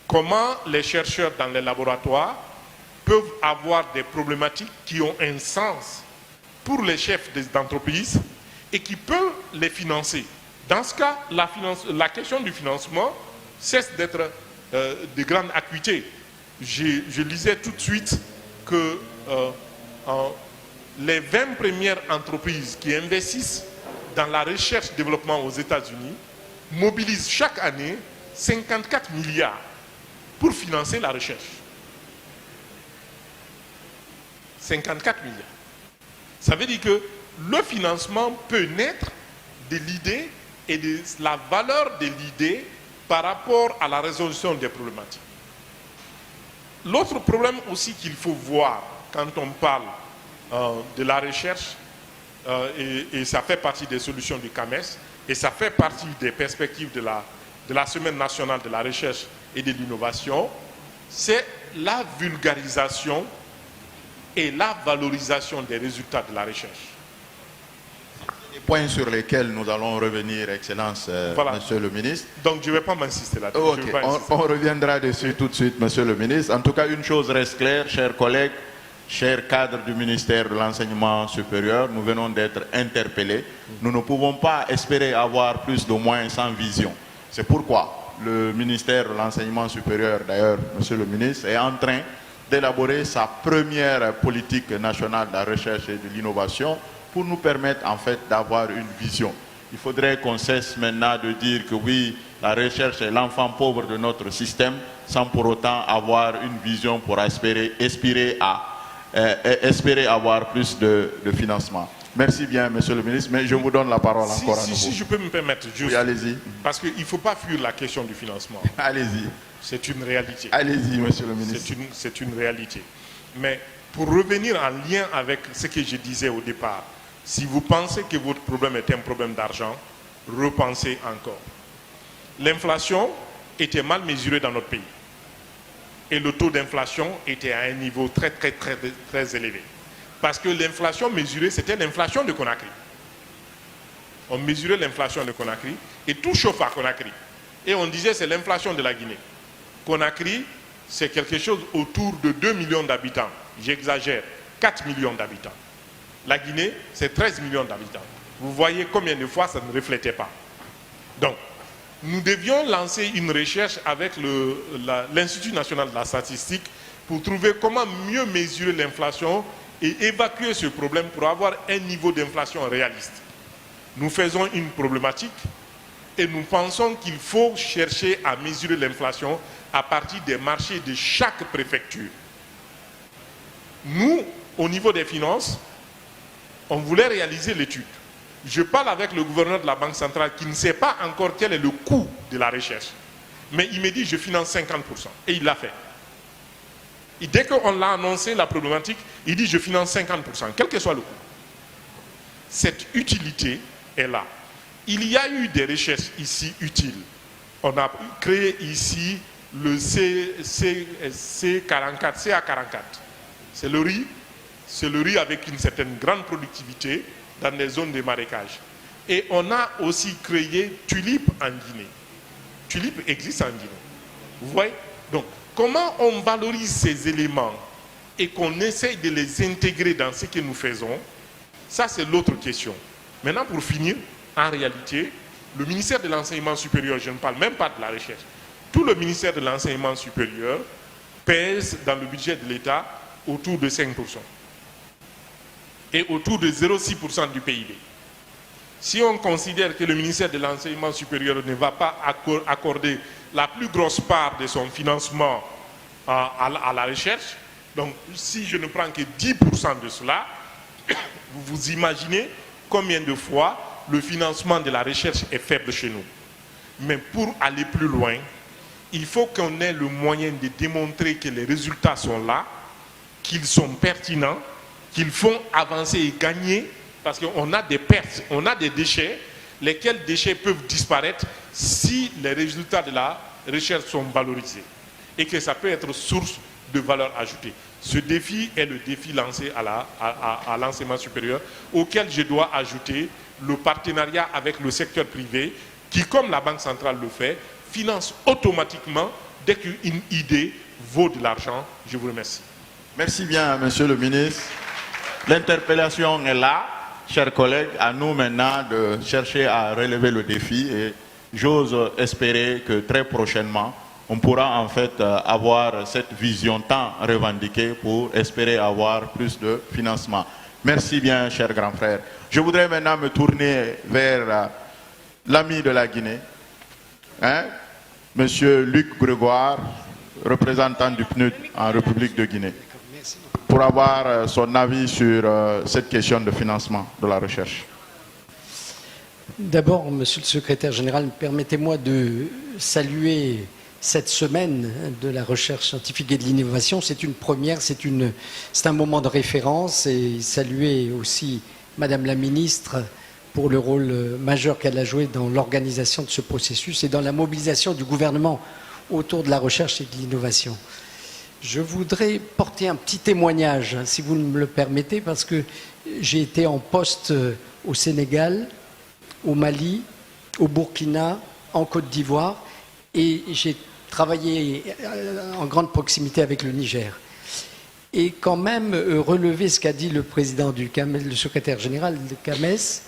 Comment les chercheurs dans les laboratoires peuvent avoir des problématiques qui ont un sens pour les chefs d'entreprise et qui peuvent les financer. Dans ce cas, la question du financement cesse d'être de grande acuité. Je lisais tout de suite que les 20 premières entreprises qui investissent dans la recherche-développement aux États-Unis mobilisent chaque année 54 milliards pour financer la recherche. 54 milliards. Ça veut dire que le financement peut naître de l'idée et de la valeur de l'idée par rapport à la résolution des problématiques. L'autre problème aussi qu'il faut voir quand on parle de la recherche, et ça fait partie des solutions du CAMES, et ça fait partie des perspectives de la Semaine nationale de la recherche et de l'innovation, c'est la vulgarisation et la valorisation des résultats de la recherche. Les points sur lesquels nous allons revenir, Excellence, voilà. Monsieur le ministre. Donc je ne vais pas m'insister là-dessus. Okay. On reviendra dessus tout de suite, Monsieur le ministre. En tout cas, une chose reste claire, chers collègues, chers cadres du ministère de l'Enseignement supérieur, nous venons d'être interpellés. Nous ne pouvons pas espérer avoir plus de moyens sans vision. C'est pourquoi le ministère de l'Enseignement supérieur, d'ailleurs, Monsieur le ministre, est en train d'élaborer sa première politique nationale de la recherche et de l'innovation pour nous permettre en fait d'avoir une vision. Il faudrait qu'on cesse maintenant de dire que oui, la recherche est l'enfant pauvre de notre système sans pour autant avoir une vision pour espérer avoir plus de financement. Merci bien, monsieur le ministre, mais je vous donne la parole encore à nouveau. Si je peux me permettre, juste, Oui, allez-y. parce qu'il ne faut pas fuir la question du financement. Allez-y. C'est une réalité. Allez-y, monsieur le ministre. C'est une réalité. Mais pour revenir en lien avec ce que je disais au départ, si vous pensez que votre problème est un problème d'argent, repensez encore. L'inflation était mal mesurée dans notre pays. Et le taux d'inflation était à un niveau très élevé. Parce que l'inflation mesurée, c'était l'inflation de Conakry. On mesurait l'inflation de Conakry et tout chauffe à Conakry. Et on disait c'est l'inflation de la Guinée. Conakry, c'est quelque chose autour de 2 millions d'habitants. J'exagère, 4 millions d'habitants. La Guinée, c'est 13 millions d'habitants. Vous voyez combien de fois ça ne reflétait pas. Donc, nous devions lancer une recherche avec l'Institut national de la statistique pour trouver comment mieux mesurer l'inflation et évacuer ce problème pour avoir un niveau d'inflation réaliste. Nous faisons une problématique et nous pensons qu'il faut chercher à mesurer l'inflation à partir des marchés de chaque préfecture. Nous, au niveau des finances, on voulait réaliser l'étude. Je parle avec le gouverneur de la Banque centrale qui ne sait pas encore quel est le coût de la recherche. Mais il me dit je finance 50%. Et il l'a fait. Et dès qu'on l'a annoncé la problématique, il dit je finance 50%, quel que soit le coût. Cette utilité est là. Il y a eu des recherches ici utiles. On a créé ici le CA44. C'est le riz avec une certaine grande productivité dans des zones de marécage. Et on a aussi créé Tulip en Guinée. Tulip existe en Guinée. Vous voyez? Donc, comment on valorise ces éléments et qu'on essaye de les intégrer dans ce que nous faisons, ça c'est l'autre question. Maintenant, pour finir, en réalité, le ministère de l'Enseignement supérieur, je ne parle même pas de la recherche, tout le ministère de l'Enseignement supérieur pèse dans le budget de l'État autour de 5% et autour de 0,6% du PIB. Si on considère que le ministère de l'Enseignement supérieur ne va pas accorder la plus grosse part de son financement à la recherche, donc si je ne prends que 10% de cela, vous vous imaginez combien de fois le financement de la recherche est faible chez nous. Mais pour aller plus loin, il faut qu'on ait le moyen de démontrer que les résultats sont là, qu'ils sont pertinents, qu'ils font avancer et gagner, parce qu'on a des pertes, on a des déchets, lesquels déchets peuvent disparaître si les résultats de la recherche sont valorisés et que ça peut être source de valeur ajoutée. Ce défi est le défi lancé à l'enseignement supérieur, auquel je dois ajouter le partenariat avec le secteur privé qui, comme la Banque centrale le fait, finance automatiquement dès qu'une idée vaut de l'argent. Je vous remercie. Merci bien, monsieur le ministre. L'interpellation est là, chers collègues. À nous maintenant de chercher à relever le défi et j'ose espérer que très prochainement, on pourra en fait avoir cette vision tant revendiquée pour espérer avoir plus de financement. Merci bien, cher grand frère. Je voudrais maintenant me tourner vers l'ami de la Guinée, monsieur Luc Grégoire, représentant du PNUD en République de Guinée, pour avoir son avis sur cette question de financement de la recherche. D'abord, monsieur le secrétaire général, permettez-moi de saluer cette semaine de la recherche scientifique et de l'innovation. C'est une première, c'est un moment de référence, et saluer aussi Madame la ministre pour le rôle majeur qu'elle a joué dans l'organisation de ce processus et dans la mobilisation du gouvernement autour de la recherche et de l'innovation. Je voudrais porter un petit témoignage, si vous me le permettez, parce que j'ai été en poste au Sénégal, au Mali, au Burkina, en Côte d'Ivoire, et j'ai travaillé en grande proximité avec le Niger. Et quand même, relever ce qu'a dit le président du CAMES, le secrétaire général de CAMES,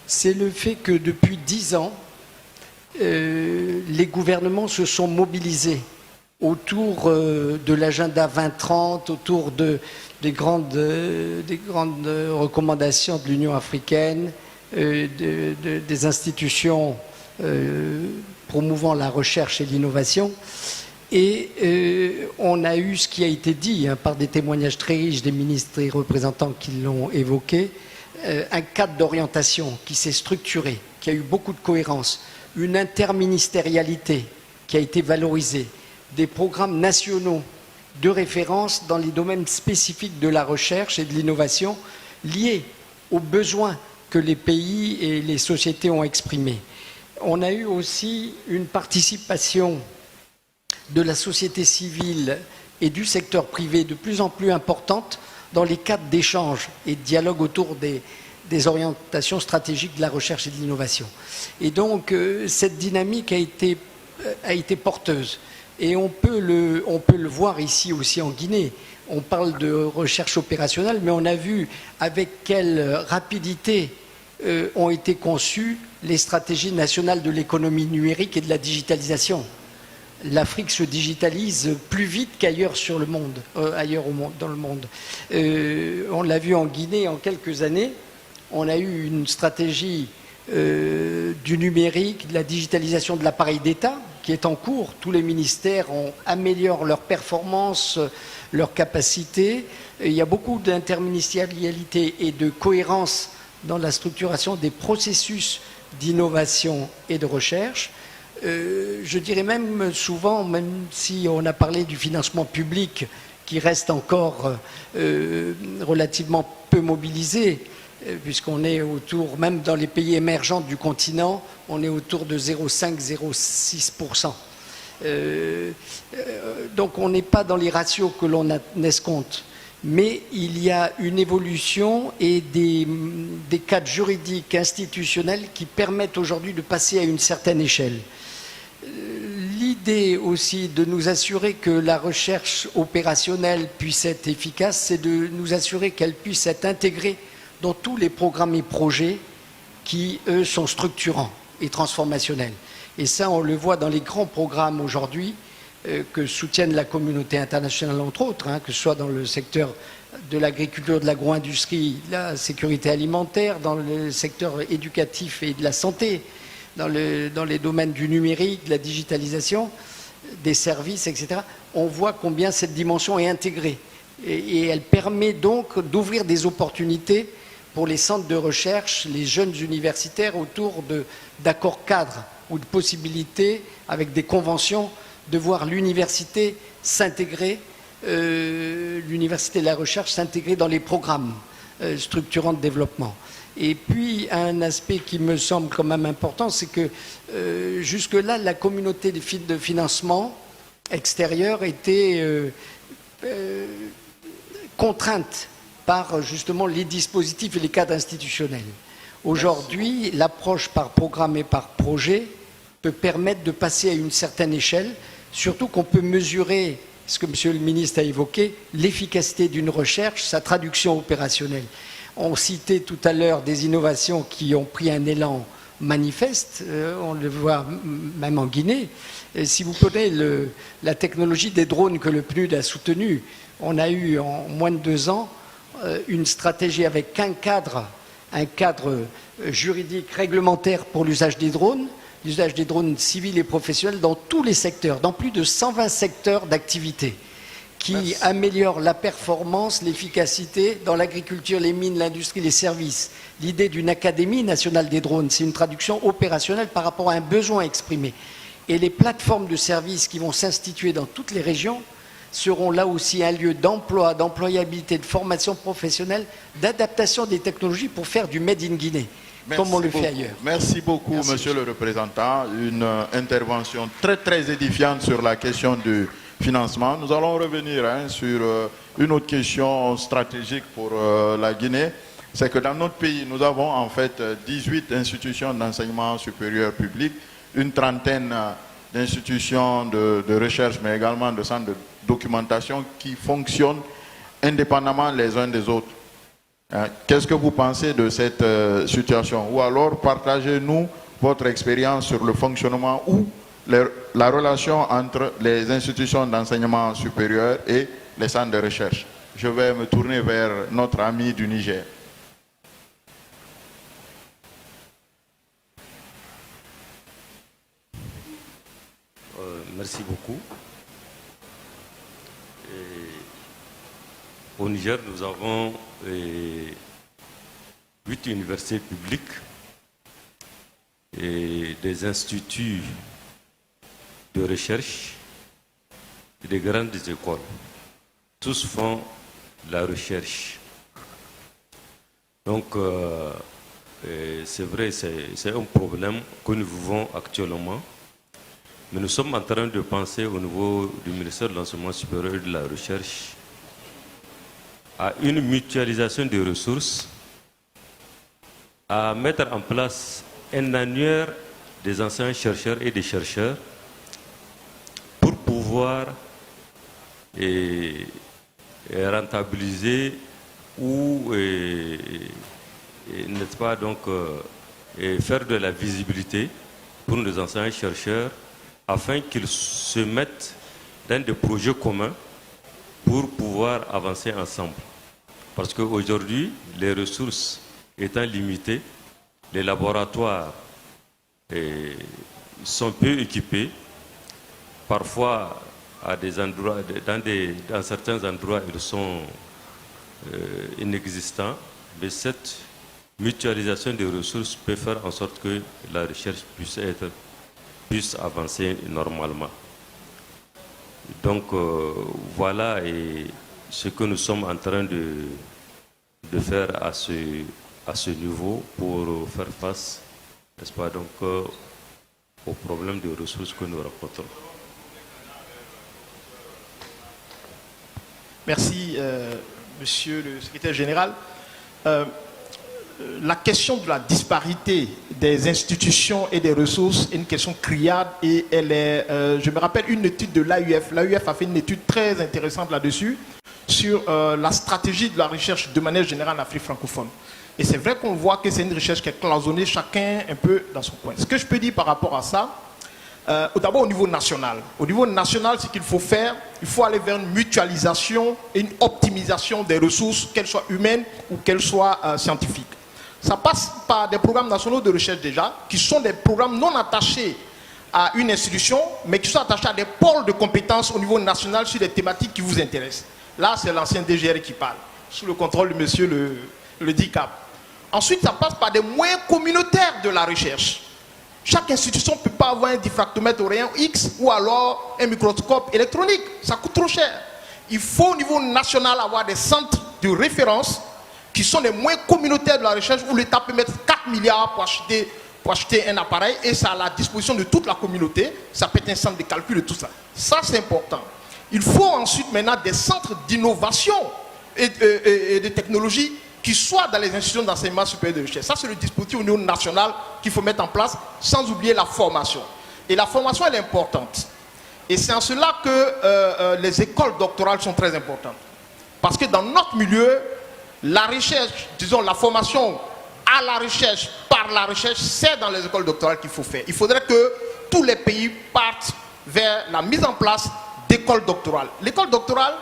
c'est le fait que depuis 10 ans, les gouvernements se sont mobilisés autour de l'agenda 2030, autour des grandes recommandations de l'Union africaine, des institutions promouvant la recherche et l'innovation. Et on a eu ce qui a été dit par des témoignages très riches des ministres et représentants qui l'ont évoqué, un cadre d'orientation qui s'est structuré, qui a eu beaucoup de cohérence, une interministérialité qui a été valorisée, des programmes nationaux de référence dans les domaines spécifiques de la recherche et de l'innovation liés aux besoins que les pays et les sociétés ont exprimés. On a eu aussi une participation de la société civile et du secteur privé de plus en plus importante dans les cadres d'échange et de dialogue autour des orientations stratégiques de la recherche et de l'innovation. Et donc, cette dynamique a été porteuse. Et on peut le voir ici aussi en Guinée. On parle de recherche opérationnelle, mais on a vu avec quelle rapidité ont été conçues les stratégies nationales de l'économie numérique et de la digitalisation. L'Afrique se digitalise plus vite qu'ailleurs sur le monde, dans le monde. On l'a vu en Guinée en quelques années. On a eu une stratégie du numérique, de la digitalisation de l'appareil d'État qui est en cours. Tous les ministères améliorent leurs performances, leurs capacités. Il y a beaucoup d'interministérialité et de cohérence dans la structuration des processus d'innovation et de recherche. Je dirais même souvent, même si on a parlé du financement public qui reste encore relativement peu mobilisé, puisqu'on est autour, même dans les pays émergents du continent, on est autour de 0,5-0,6%. Donc on n'est pas dans les ratios que l'on escompte. Mais il y a une évolution et des cadres juridiques, institutionnels qui permettent aujourd'hui de passer à une certaine échelle. L'idée aussi de nous assurer que la recherche opérationnelle puisse être efficace, c'est de nous assurer qu'elle puisse être intégrée dans tous les programmes et projets qui, eux, sont structurants et transformationnels. Et ça, on le voit dans les grands programmes aujourd'hui que soutiennent la communauté internationale, entre autres, que ce soit dans le secteur de l'agriculture, de l'agro-industrie, de la sécurité alimentaire, dans le secteur éducatif et de la santé, dans les domaines du numérique, de la digitalisation, des services, etc. On voit combien cette dimension est intégrée. Et elle permet donc d'ouvrir des opportunités pour les centres de recherche, les jeunes universitaires autour d'accords cadres ou de possibilités avec des conventions de voir l'université s'intégrer, l'université de la recherche s'intégrer dans les programmes structurants de développement. Et puis, un aspect qui me semble quand même important, c'est que jusque-là, la communauté de financement extérieur était contrainte par justement les dispositifs et les cadres institutionnels. Aujourd'hui, l'approche par programme et par projet peut permettre de passer à une certaine échelle, surtout qu'on peut mesurer, ce que M. le ministre a évoqué, l'efficacité d'une recherche, sa traduction opérationnelle. On citait tout à l'heure des innovations qui ont pris un élan manifeste, on le voit même en Guinée. Et si vous prenez la technologie des drones que le PNUD a soutenue, on a eu en moins de 2 ans une stratégie avec un cadre juridique réglementaire pour l'usage des drones civils et professionnels dans tous les secteurs, dans plus de 120 secteurs d'activité, qui améliorent la performance, l'efficacité dans l'agriculture, les mines, l'industrie, les services. L'idée d'une académie nationale des drones, c'est une traduction opérationnelle par rapport à un besoin exprimé. Et les plateformes de services qui vont s'instituer dans toutes les régions seront là aussi un lieu d'emploi, d'employabilité, de formation professionnelle, d'adaptation des technologies pour faire du Made in Guinée, comme on le fait ailleurs. Merci beaucoup, monsieur le représentant. Une intervention très, très édifiante sur la question du financement. Nous allons revenir sur une autre question stratégique pour la Guinée. C'est que dans notre pays, nous avons en fait 18 institutions d'enseignement supérieur public, une trentaine d'institutions de recherche, mais également de centres de documentation qui fonctionnent indépendamment les uns des autres. Qu'est-ce que vous pensez de cette situation? Ou alors partagez-nous votre expérience sur le fonctionnement ou la relation entre les institutions d'enseignement supérieur et les centres de recherche. Je vais me tourner vers notre ami du Niger. Merci beaucoup. Au Niger, nous avons 8 universités publiques et des instituts de recherche et des grandes écoles. Tous font la recherche. Donc, c'est vrai, c'est un problème que nous vivons actuellement. Mais nous sommes en train de penser au niveau du ministère de l'Enseignement supérieur et de la Recherche à une mutualisation des ressources, à mettre en place un annuaire des anciens chercheurs et des chercheurs pour pouvoir rentabiliser ou n'est-ce pas donc faire de la visibilité pour nos anciens chercheurs afin qu'ils se mettent dans des projets communs pour pouvoir avancer ensemble. Parce qu'aujourd'hui, les ressources étant limitées, les laboratoires sont peu équipés. Parfois, à des endroits, dans certains endroits, ils sont inexistants. Mais cette mutualisation des ressources peut faire en sorte que la recherche puisse avancer normalement. Donc voilà ce que nous sommes en train de faire à ce niveau pour faire face, n'est-ce pas, donc, aux problèmes de ressources que nous rencontrons. Merci, Monsieur le Secrétaire général. La question de la disparité des institutions et des ressources est une question criarde et elle est, je me rappelle une étude de l'AUF. L'AUF a fait une étude très intéressante là-dessus sur la stratégie de la recherche de manière générale en Afrique francophone. Et c'est vrai qu'on voit que c'est une recherche qui est cloisonnée, chacun un peu dans son coin. Ce que je peux dire par rapport à ça, d'abord au niveau national. Au niveau national, ce qu'il faut faire, il faut aller vers une mutualisation et une optimisation des ressources, qu'elles soient humaines ou qu'elles soient scientifiques. Ça passe par des programmes nationaux de recherche déjà, qui sont des programmes non attachés à une institution, mais qui sont attachés à des pôles de compétences au niveau national sur des thématiques qui vous intéressent. Là, c'est l'ancien DGR qui parle, sous le contrôle de monsieur le DICAP. Ensuite, ça passe par des moyens communautaires de la recherche. Chaque institution ne peut pas avoir un diffractomètre au rayon X ou alors un microscope électronique. Ça coûte trop cher. Il faut au niveau national avoir des centres de référence qui sont des moyens communautaires de la recherche où l'État peut mettre 4 milliards pour acheter un appareil et ça à la disposition de toute la communauté. Ça peut être un centre de calcul et tout ça. Ça, c'est important. Il faut ensuite maintenant des centres d'innovation et de technologie qui soient dans les institutions d'enseignement supérieur de recherche. Ça, c'est le dispositif au niveau national qu'il faut mettre en place, sans oublier la formation. Et la formation, elle est importante. Et c'est en cela que les écoles doctorales sont très importantes. Parce que dans notre milieu, la recherche, disons la formation à la recherche, par la recherche, c'est dans les écoles doctorales qu'il faut faire. Il faudrait que tous les pays partent vers la mise en place d'écoles doctorales. L'école doctorale,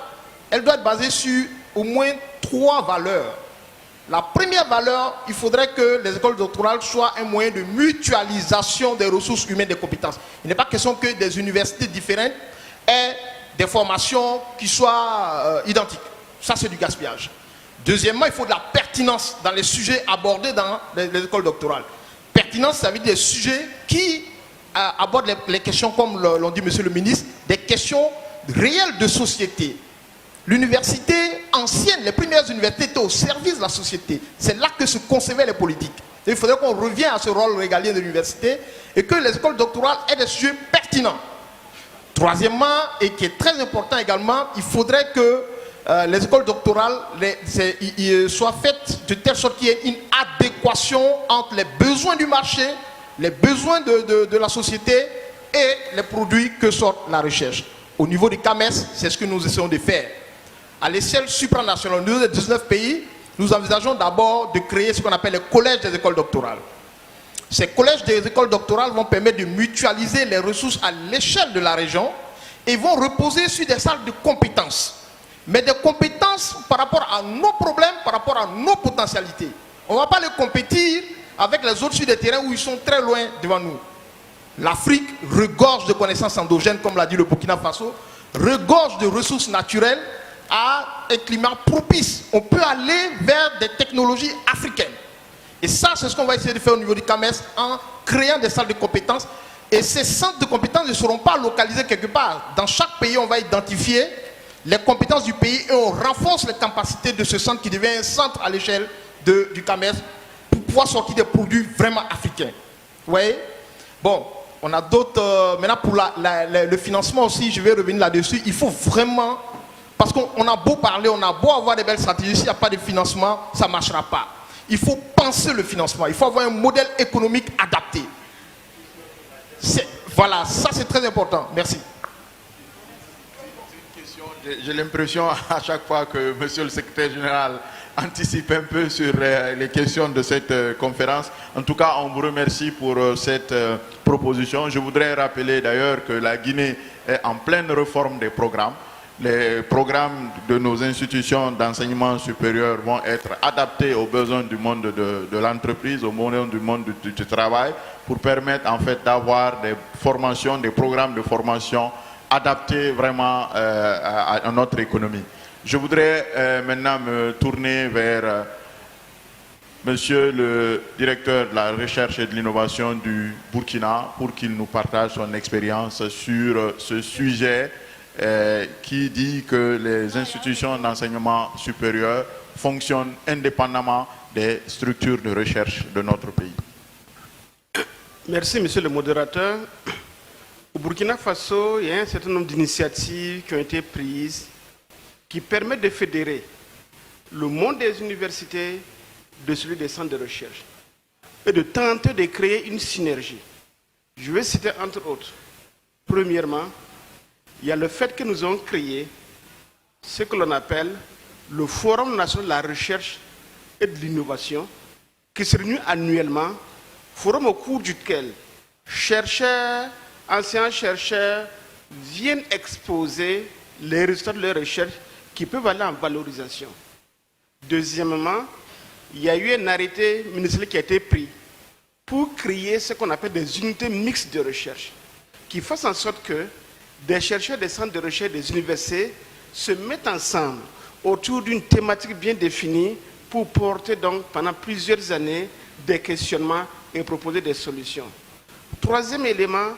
elle doit être basée sur au moins 3 valeurs. La première valeur, il faudrait que les écoles doctorales soient un moyen de mutualisation des ressources humaines et des compétences. Il n'est pas question que des universités différentes aient des formations qui soient identiques. Ça, c'est du gaspillage. Deuxièmement, il faut de la pertinence dans les sujets abordés dans les écoles doctorales. Pertinence, ça veut dire des sujets qui abordent les questions, comme l'ont dit monsieur le ministre, des questions réelles de société. L'université ancienne, les premières universités étaient au service de la société. C'est là que se concevaient les politiques. Et il faudrait qu'on revienne à ce rôle régalien de l'université et que les écoles doctorales aient des sujets pertinents. Troisièmement, et qui est très important également, il faudrait que les écoles doctorales soient faites de telle sorte qu'il y ait une adéquation entre les besoins du marché, les besoins de la société et les produits que sort la recherche. Au niveau du CAMES, c'est ce que nous essayons de faire. À l'échelle supranationale, nous, les 19 pays, nous envisageons d'abord de créer ce qu'on appelle les collèges des écoles doctorales. Ces collèges des écoles doctorales vont permettre de mutualiser les ressources à l'échelle de la région et vont reposer sur des salles de compétences. Mais des compétences par rapport à nos problèmes, par rapport à nos potentialités. On ne va pas les compétir avec les autres sur des terrains où ils sont très loin devant nous. L'Afrique regorge de connaissances endogènes, comme l'a dit le Burkina Faso, regorge de ressources naturelles à un climat propice. On peut aller vers des technologies africaines. Et ça, c'est ce qu'on va essayer de faire au niveau du CAMES en créant des salles de compétences. Et ces centres de compétences ne seront pas localisés quelque part. Dans chaque pays, on va identifier les compétences du pays et on renforce les capacités de ce centre qui devient un centre à l'échelle du CAMES pour pouvoir sortir des produits vraiment africains. Vous voyez? Bon, on a d'autres... maintenant, pour le financement aussi, je vais revenir là-dessus. Il faut vraiment... Parce qu'on a beau parler, on a beau avoir des belles stratégies, s'il n'y a pas de financement, ça ne marchera pas. Il faut penser le financement. Il faut avoir un modèle économique adapté. Voilà, ça c'est très important. Merci. J'ai l'impression à chaque fois que monsieur le secrétaire général anticipe un peu sur les questions de cette conférence. En tout cas, on vous remercie pour cette proposition. Je voudrais rappeler d'ailleurs que la Guinée est en pleine réforme des programmes. Les programmes de nos institutions d'enseignement supérieur vont être adaptés aux besoins du monde de l'entreprise, au monde du monde du travail, pour permettre en fait d'avoir des formations, des programmes de formation adaptés vraiment à notre économie. Je voudrais maintenant me tourner vers monsieur le directeur de la recherche et de l'innovation du Burkina pour qu'il nous partage son expérience sur ce sujet qui dit que les institutions d'enseignement supérieur fonctionnent indépendamment des structures de recherche de notre pays. Merci, monsieur le modérateur. Au Burkina Faso, il y a un certain nombre d'initiatives qui ont été prises qui permettent de fédérer le monde des universités de celui des centres de recherche et de tenter de créer une synergie. Je vais citer entre autres. Premièrement, il y a le fait que nous avons créé ce que l'on appelle le Forum national de la recherche et de l'innovation, qui se réunit annuellement, forum au cours duquel chercheurs, anciens chercheurs viennent exposer les résultats de leurs recherches qui peuvent aller en valorisation. Deuxièmement, il y a eu un arrêté ministériel qui a été pris pour créer ce qu'on appelle des unités mixtes de recherche, qui fassent en sorte que des chercheurs des centres de recherche des universités se mettent ensemble autour d'une thématique bien définie pour porter donc pendant plusieurs années des questionnements et proposer des solutions. Troisième élément,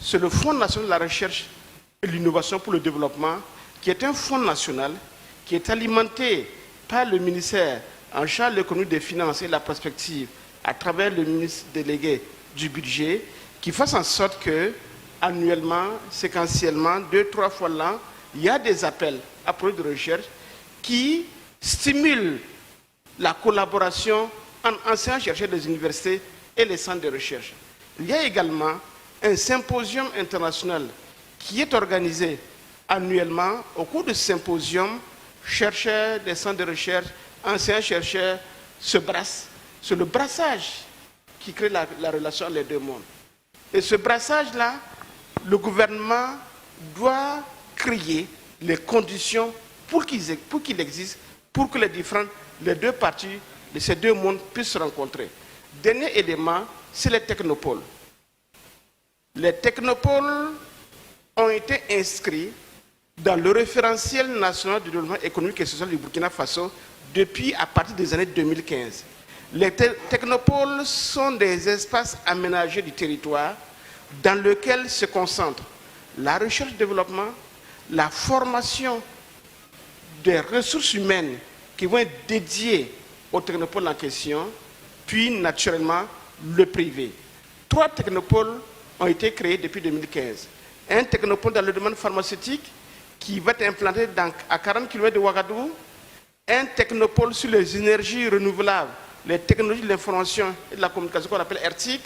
c'est le Fonds national de la recherche et de l'innovation pour le développement, qui est un fonds national qui est alimenté par le ministère en charge de l'économie, des finances et de la prospective à travers le ministre délégué du budget, qui fasse en sorte que annuellement, séquentiellement, 2-3 fois l'an, il y a des appels à projets de recherche qui stimulent la collaboration entre anciens chercheurs des universités et les centres de recherche. Il y a également un symposium international qui est organisé annuellement. Au cours de ce symposium, chercheurs des centres de recherche, anciens chercheurs se brassent. C'est le brassage qui crée la relation entre les deux mondes. Et ce brassage-là, le gouvernement doit créer les conditions pour qu'il existe, pour que les deux parties de ces deux mondes puissent se rencontrer. Dernier élément, c'est les technopoles. Les technopoles ont été inscrits dans le référentiel national du développement économique et social du Burkina Faso depuis à partir des années 2015. Les technopoles sont des espaces aménagés du territoire dans lesquels se concentrent la recherche-développement, la formation des ressources humaines qui vont être dédiées aux technopoles en question, puis naturellement le privé. 3 technopoles ont été créés depuis 2015. Un technopole dans le domaine pharmaceutique qui va être implanté à 40 km de Ouagadougou, un technopole sur les énergies renouvelables, les technologies de l'information et de la communication qu'on appelle ERTIC.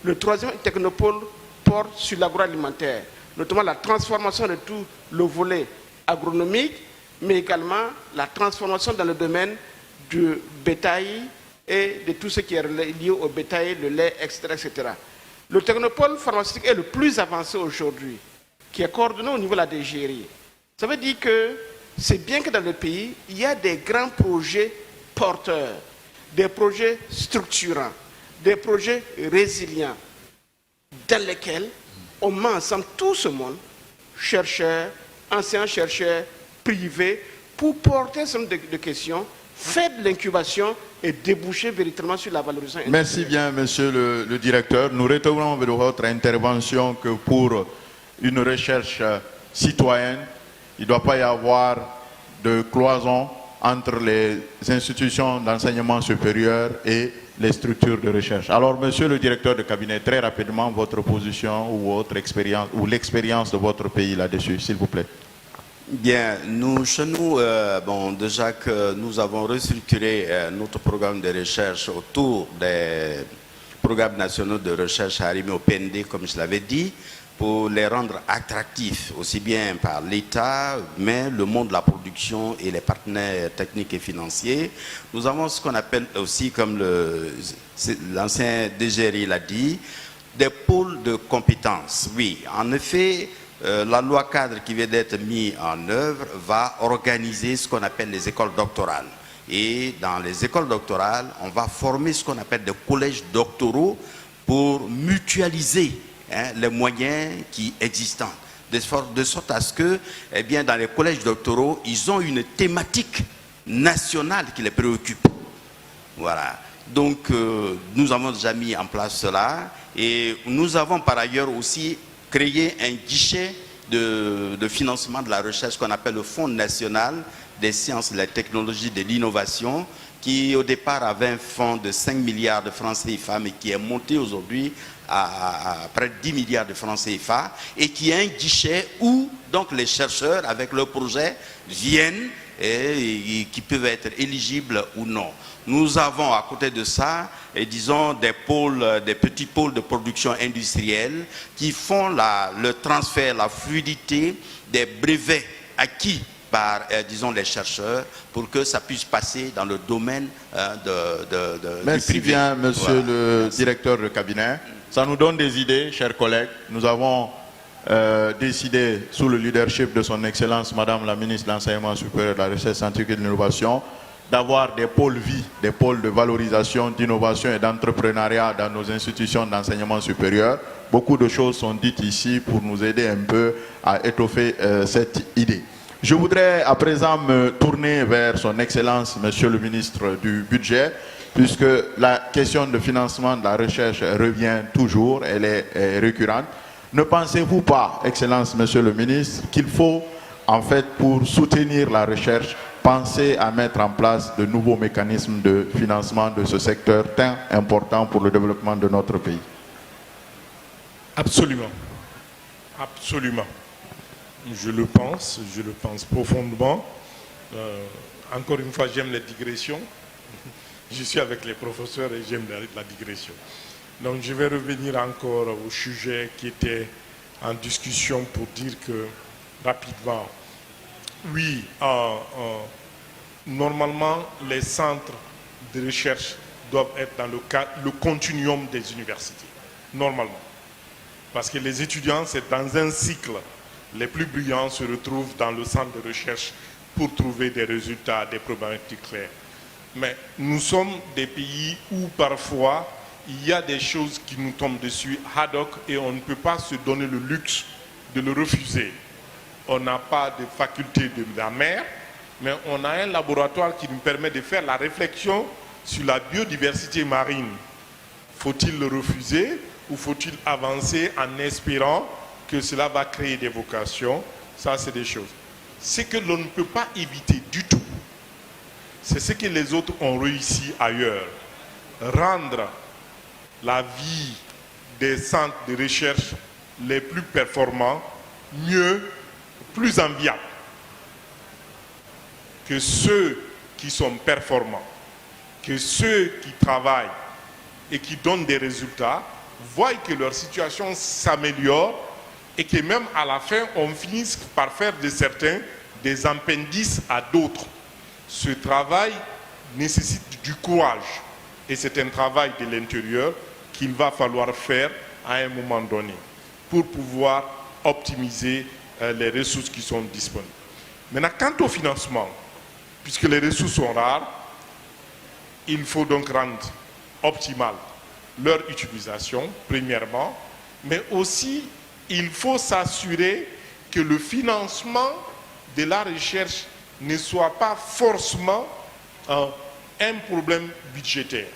Le 3e technopole porte sur l'agroalimentaire, notamment la transformation de tout le volet agronomique, mais également la transformation dans le domaine du bétail et de tout ce qui est lié au bétail, le lait, etc., etc. Le technopole pharmaceutique est le plus avancé aujourd'hui, qui est coordonné au niveau de la DGRI. Ça veut dire que c'est bien que dans le pays, il y a des grands projets porteurs, des projets structurants, des projets résilients, dans lesquels on met ensemble tout ce monde, chercheurs, anciens chercheurs, privés, pour porter un certain nombre de questions faire de l'incubation et déboucher véritablement sur la valorisation. Merci bien, monsieur le directeur. Nous retournons vers votre intervention que pour une recherche citoyenne, il ne doit pas y avoir de cloison entre les institutions d'enseignement supérieur et les structures de recherche. Alors, monsieur le directeur de cabinet, très rapidement, votre position ou votre expérience, ou l'expérience de votre pays là-dessus, s'il vous plaît. Bien, chez nous, déjà que nous avons restructuré notre programme de recherche autour des programmes nationaux de recherche arrimés au PND, comme je l'avais dit, pour les rendre attractifs, aussi bien par l'État, mais le monde de la production et les partenaires techniques et financiers. Nous avons ce qu'on appelle aussi, comme l'ancien DGRI l'a dit, des pôles de compétences. Oui, en effet, la loi cadre qui vient d'être mise en œuvre va organiser ce qu'on appelle les écoles doctorales. Et dans les écoles doctorales, on va former ce qu'on appelle des collèges doctoraux pour mutualiser les moyens qui existent, de sorte à ce que, eh bien, dans les collèges doctoraux, ils ont une thématique nationale qui les préoccupe. Voilà. Donc, nous avons déjà mis en place cela et nous avons par ailleurs aussi créé un guichet de financement de la recherche qu'on appelle le Fonds national des sciences, de la technologie, de l'innovation, qui au départ avait un fonds de 5 milliards de francs CFA, mais qui est monté aujourd'hui à près de 10 milliards de francs CFA, et qui est un guichet où donc les chercheurs avec leurs projets viennent et qui peuvent être éligibles ou non. Nous avons à côté de ça, disons, des petits pôles de production industrielle qui font le transfert, la fluidité des brevets acquis par, disons, les chercheurs pour que ça puisse passer dans le domaine Merci du privé. bien, monsieur le directeur de cabinet. Ça nous donne des idées, chers collègues. Nous avons décidé, sous le leadership de son Excellence, Madame la ministre de l'Enseignement supérieur, de la Recherche scientifique et de l'Innovation, d'avoir des pôles vie, des pôles de valorisation, d'innovation et d'entrepreneuriat dans nos institutions d'enseignement supérieur. Beaucoup de choses sont dites ici pour nous aider un peu à étoffer cette idée. Je voudrais à présent me tourner vers son Excellence, Monsieur le ministre du Budget, puisque la question de financement de la recherche revient toujours, elle est récurrente. Ne pensez-vous pas, Excellence, Monsieur le ministre, qu'il faut, en fait, pour soutenir la recherche, penser à mettre en place de nouveaux mécanismes de financement de ce secteur tant important pour le développement de notre pays? Absolument. Absolument. Je le pense profondément. Encore une fois, j'aime les digressions. Je suis avec les professeurs et j'aime la digression. Donc je vais revenir encore au sujet qui était en discussion pour dire que, rapidement, oui, normalement, les centres de recherche doivent être dans le continuum des universités, normalement. Parce que les étudiants, c'est dans un cycle. Les plus brillants se retrouvent dans le centre de recherche pour trouver des résultats, des problématiques claires. Mais nous sommes des pays où parfois il y a des choses qui nous tombent dessus ad hoc et on ne peut pas se donner le luxe de le refuser. On n'a pas de faculté de la mer, mais on a un laboratoire qui nous permet de faire la réflexion sur la biodiversité marine. Faut-il le refuser ou faut-il avancer en espérant que cela va créer des vocations? Ça, c'est des choses. Ce que l'on ne peut pas éviter du tout, c'est ce que les autres ont réussi ailleurs. Rendre la vie des centres de recherche les plus performants, mieux, plus enviables. Que ceux qui sont performants, que ceux qui travaillent et qui donnent des résultats, voient que leur situation s'améliore et que même à la fin, on finisse par faire de certains des appendices à d'autres. Ce travail nécessite du courage et c'est un travail de l'intérieur qu'il va falloir faire à un moment donné pour pouvoir optimiser les ressources qui sont disponibles. Maintenant, quant au financement, puisque les ressources sont rares, il faut donc rendre optimale leur utilisation, premièrement, mais aussi il faut s'assurer que le financement de la recherche ne soit pas forcément un problème budgétaire.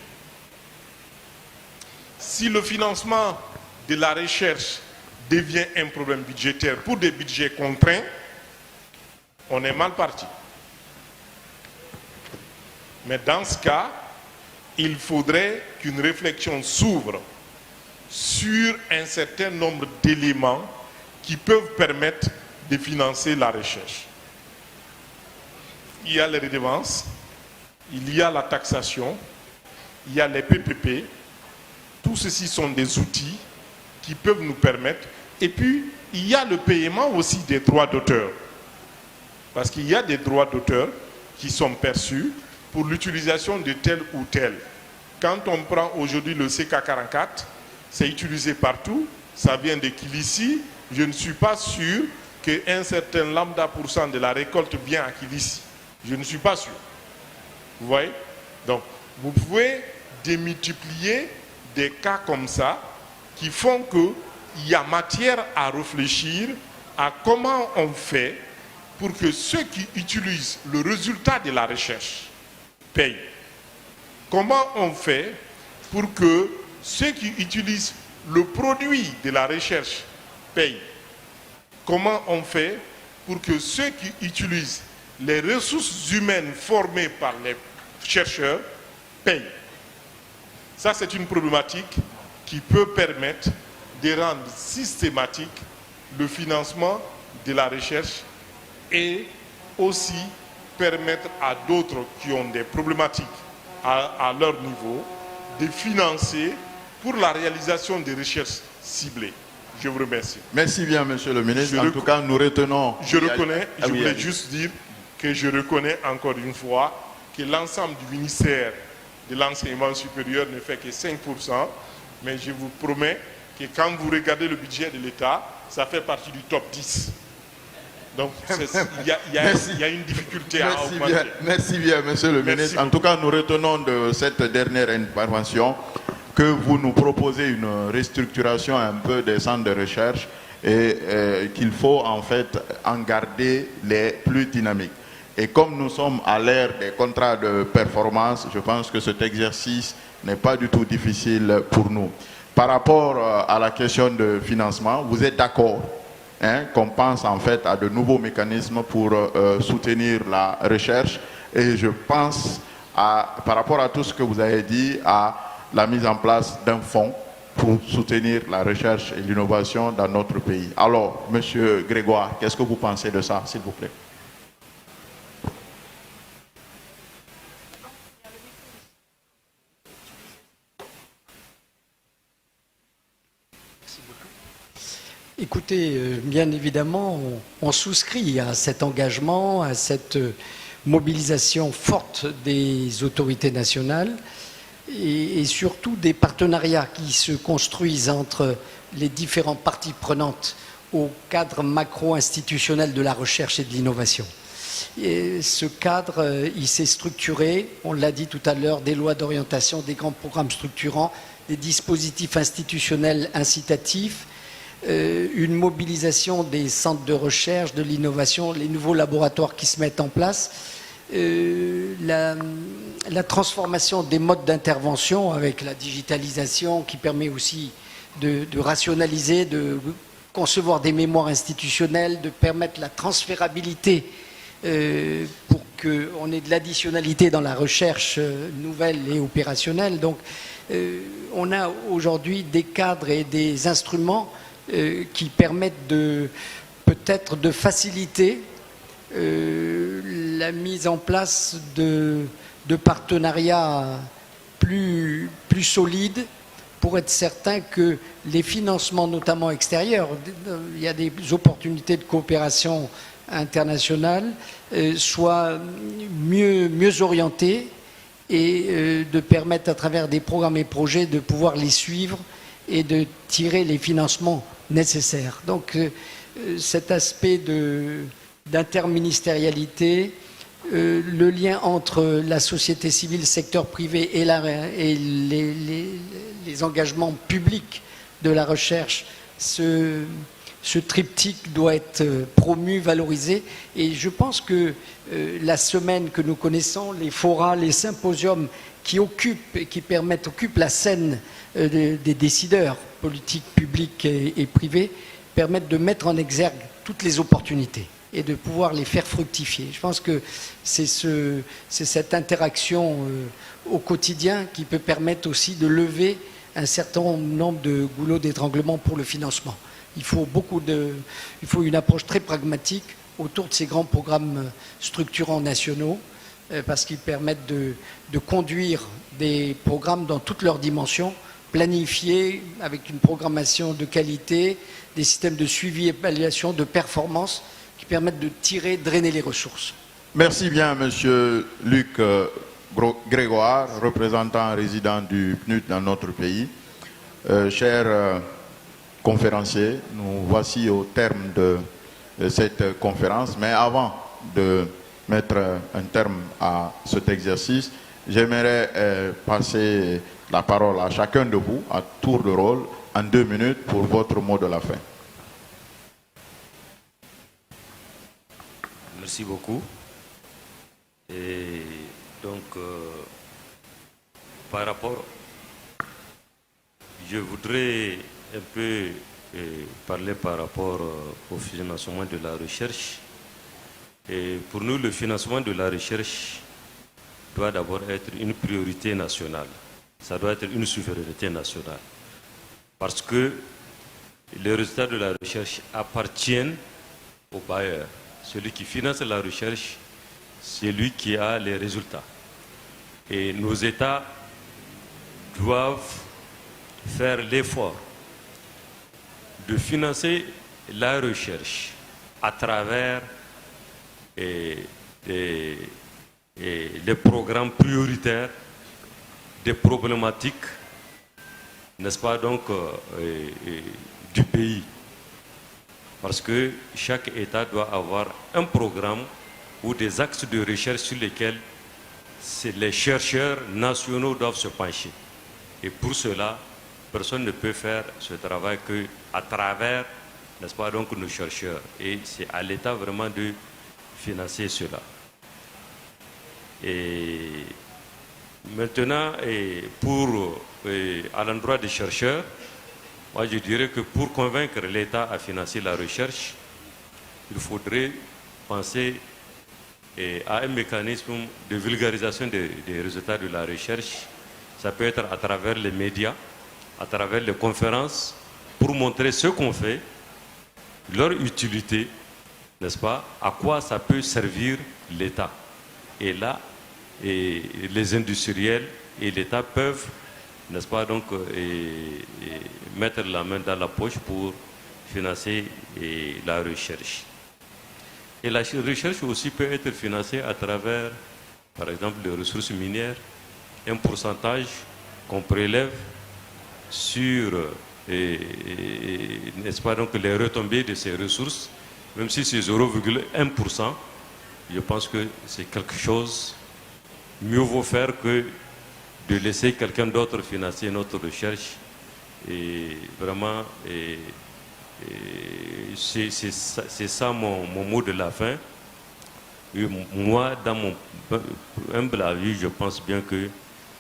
Si le financement de la recherche devient un problème budgétaire pour des budgets contraints, on est mal parti. Mais dans ce cas, il faudrait qu'une réflexion s'ouvre sur un certain nombre d'éléments qui peuvent permettre de financer la recherche. Il y a les redevances, il y a la taxation, il y a les PPP. Tout ceci sont des outils qui peuvent nous permettre. Et puis, il y a le paiement aussi des droits d'auteur. Parce qu'il y a des droits d'auteur qui sont perçus pour l'utilisation de tel ou tel. Quand on prend aujourd'hui le CK44, c'est utilisé partout, ça vient de Kilissi. Je ne suis pas sûr qu'un certain lambda % de la récolte vient à Kilissi. Je ne suis pas sûr. Vous voyez? Donc, vous pouvez démultiplier des cas comme ça qui font qu'il y a matière à réfléchir à comment on fait pour que ceux qui utilisent le résultat de la recherche payent. Comment on fait pour que ceux qui utilisent le produit de la recherche payent? Comment on fait pour que ceux qui utilisent les ressources humaines formées par les chercheurs payent? Ça, c'est une problématique qui peut permettre de rendre systématique le financement de la recherche et aussi permettre à d'autres qui ont des problématiques à leur niveau de financer pour la réalisation des recherches ciblées. Je vous remercie. Merci bien, monsieur le ministre. En tout cas, nous retenons... Je reconnais, je voulais juste dire que je reconnais encore une fois que l'ensemble du ministère de l'enseignement supérieur ne fait que 5%, mais je vous promets que quand vous regardez le budget de l'État, ça fait partie du top 10. Donc, il y a une difficulté à augmenter. Merci bien, monsieur le ministre. En tout cas, nous retenons de cette dernière intervention que vous nous proposez une restructuration un peu des centres de recherche et qu'il faut en fait en garder les plus dynamiques. Et comme nous sommes à l'ère des contrats de performance, je pense que cet exercice n'est pas du tout difficile pour nous. Par rapport à la question de financement, vous êtes d'accord qu'on pense en fait à de nouveaux mécanismes pour soutenir la recherche, et je pense, par rapport à tout ce que vous avez dit, à la mise en place d'un fonds pour soutenir la recherche et l'innovation dans notre pays. Alors, monsieur Grégoire, qu'est-ce que vous pensez de ça, s'il vous plaît? Écoutez, bien évidemment, on souscrit à cet engagement, à cette mobilisation forte des autorités nationales et surtout des partenariats qui se construisent entre les différentes parties prenantes au cadre macro-institutionnel de la recherche et de l'innovation. Et ce cadre, il s'est structuré, on l'a dit tout à l'heure, des lois d'orientation, des grands programmes structurants, des dispositifs institutionnels incitatifs, une mobilisation des centres de recherche, de l'innovation, les nouveaux laboratoires qui se mettent en place, la transformation des modes d'intervention avec la digitalisation qui permet aussi de rationaliser, de concevoir des mémoires institutionnelles, de permettre la transférabilité pour qu'on ait de l'additionnalité dans la recherche nouvelle et opérationnelle. Donc on a aujourd'hui des cadres et des instruments qui permettent peut-être de faciliter la mise en place de partenariats plus solides pour être certain que les financements, notamment extérieurs, il y a des opportunités de coopération internationale, soient mieux orientés et de permettre à travers des programmes et projets de pouvoir les suivre et de tirer les financements nécessaires. Donc cet aspect d'interministérialité, le lien entre la société civile, le secteur privé et les engagements publics de la recherche se ce triptyque doit être promu, valorisé. Et je pense que la semaine que nous connaissons, les forats, les symposiums qui occupent la scène des décideurs politiques, publics et privés, permettent de mettre en exergue toutes les opportunités et de pouvoir les faire fructifier. Je pense que c'est cette interaction au quotidien qui peut permettre aussi de lever un certain nombre de goulots d'étranglement pour le financement. Il faut une approche très pragmatique autour de ces grands programmes structurants nationaux parce qu'ils permettent de conduire des programmes dans toutes leurs dimensions, planifiés avec une programmation de qualité, des systèmes de suivi, évaluation, de performance qui permettent de drainer les ressources. Merci bien, Monsieur Luc Grégoire, représentant résident du PNUD dans notre pays. Chers conférenciers, nous voici au terme de cette conférence, mais avant de mettre un terme à cet exercice, j'aimerais passer la parole à chacun de vous, à tour de rôle, en 2 minutes pour votre mot de la fin. Merci beaucoup. Et donc, par rapport, je voudrais un peu parler par rapport au financement de la recherche. Et pour nous, le financement de la recherche doit d'abord être une priorité nationale. Ça doit être une souveraineté nationale. Parce que les résultats de la recherche appartiennent aux bailleurs. Celui qui finance la recherche, c'est lui qui a les résultats. Et nos États doivent faire l'effort de financer la recherche à travers des programmes prioritaires, des problématiques, n'est-ce pas, donc, du pays. Parce que chaque État doit avoir un programme ou des axes de recherche sur lesquels les chercheurs nationaux doivent se pencher. Et pour cela, personne ne peut faire ce travail qu'à travers, n'est-ce pas, donc, nos chercheurs. Et c'est à l'État vraiment de financer cela. Et maintenant, à l'endroit des chercheurs, moi je dirais que pour convaincre l'État à financer la recherche, il faudrait penser à un mécanisme de vulgarisation des résultats de la recherche. Ça peut être à travers les médias, à travers les conférences, pour montrer ce qu'on fait, leur utilité, n'est-ce pas, à quoi ça peut servir l'État. Et là, les industriels et l'État peuvent, n'est-ce pas, donc, mettre la main dans la poche pour financer la recherche. Et la recherche aussi peut être financée à travers, par exemple, les ressources minières, un pourcentage qu'on prélève sur, n'est-ce pas, donc, les retombées de ces ressources, même si c'est 0,1%, je pense que c'est quelque chose, mieux vaut faire que de laisser quelqu'un d'autre financer notre recherche. Et vraiment, c'est ça mon mot de la fin. Et moi, dans mon humble avis, je pense bien que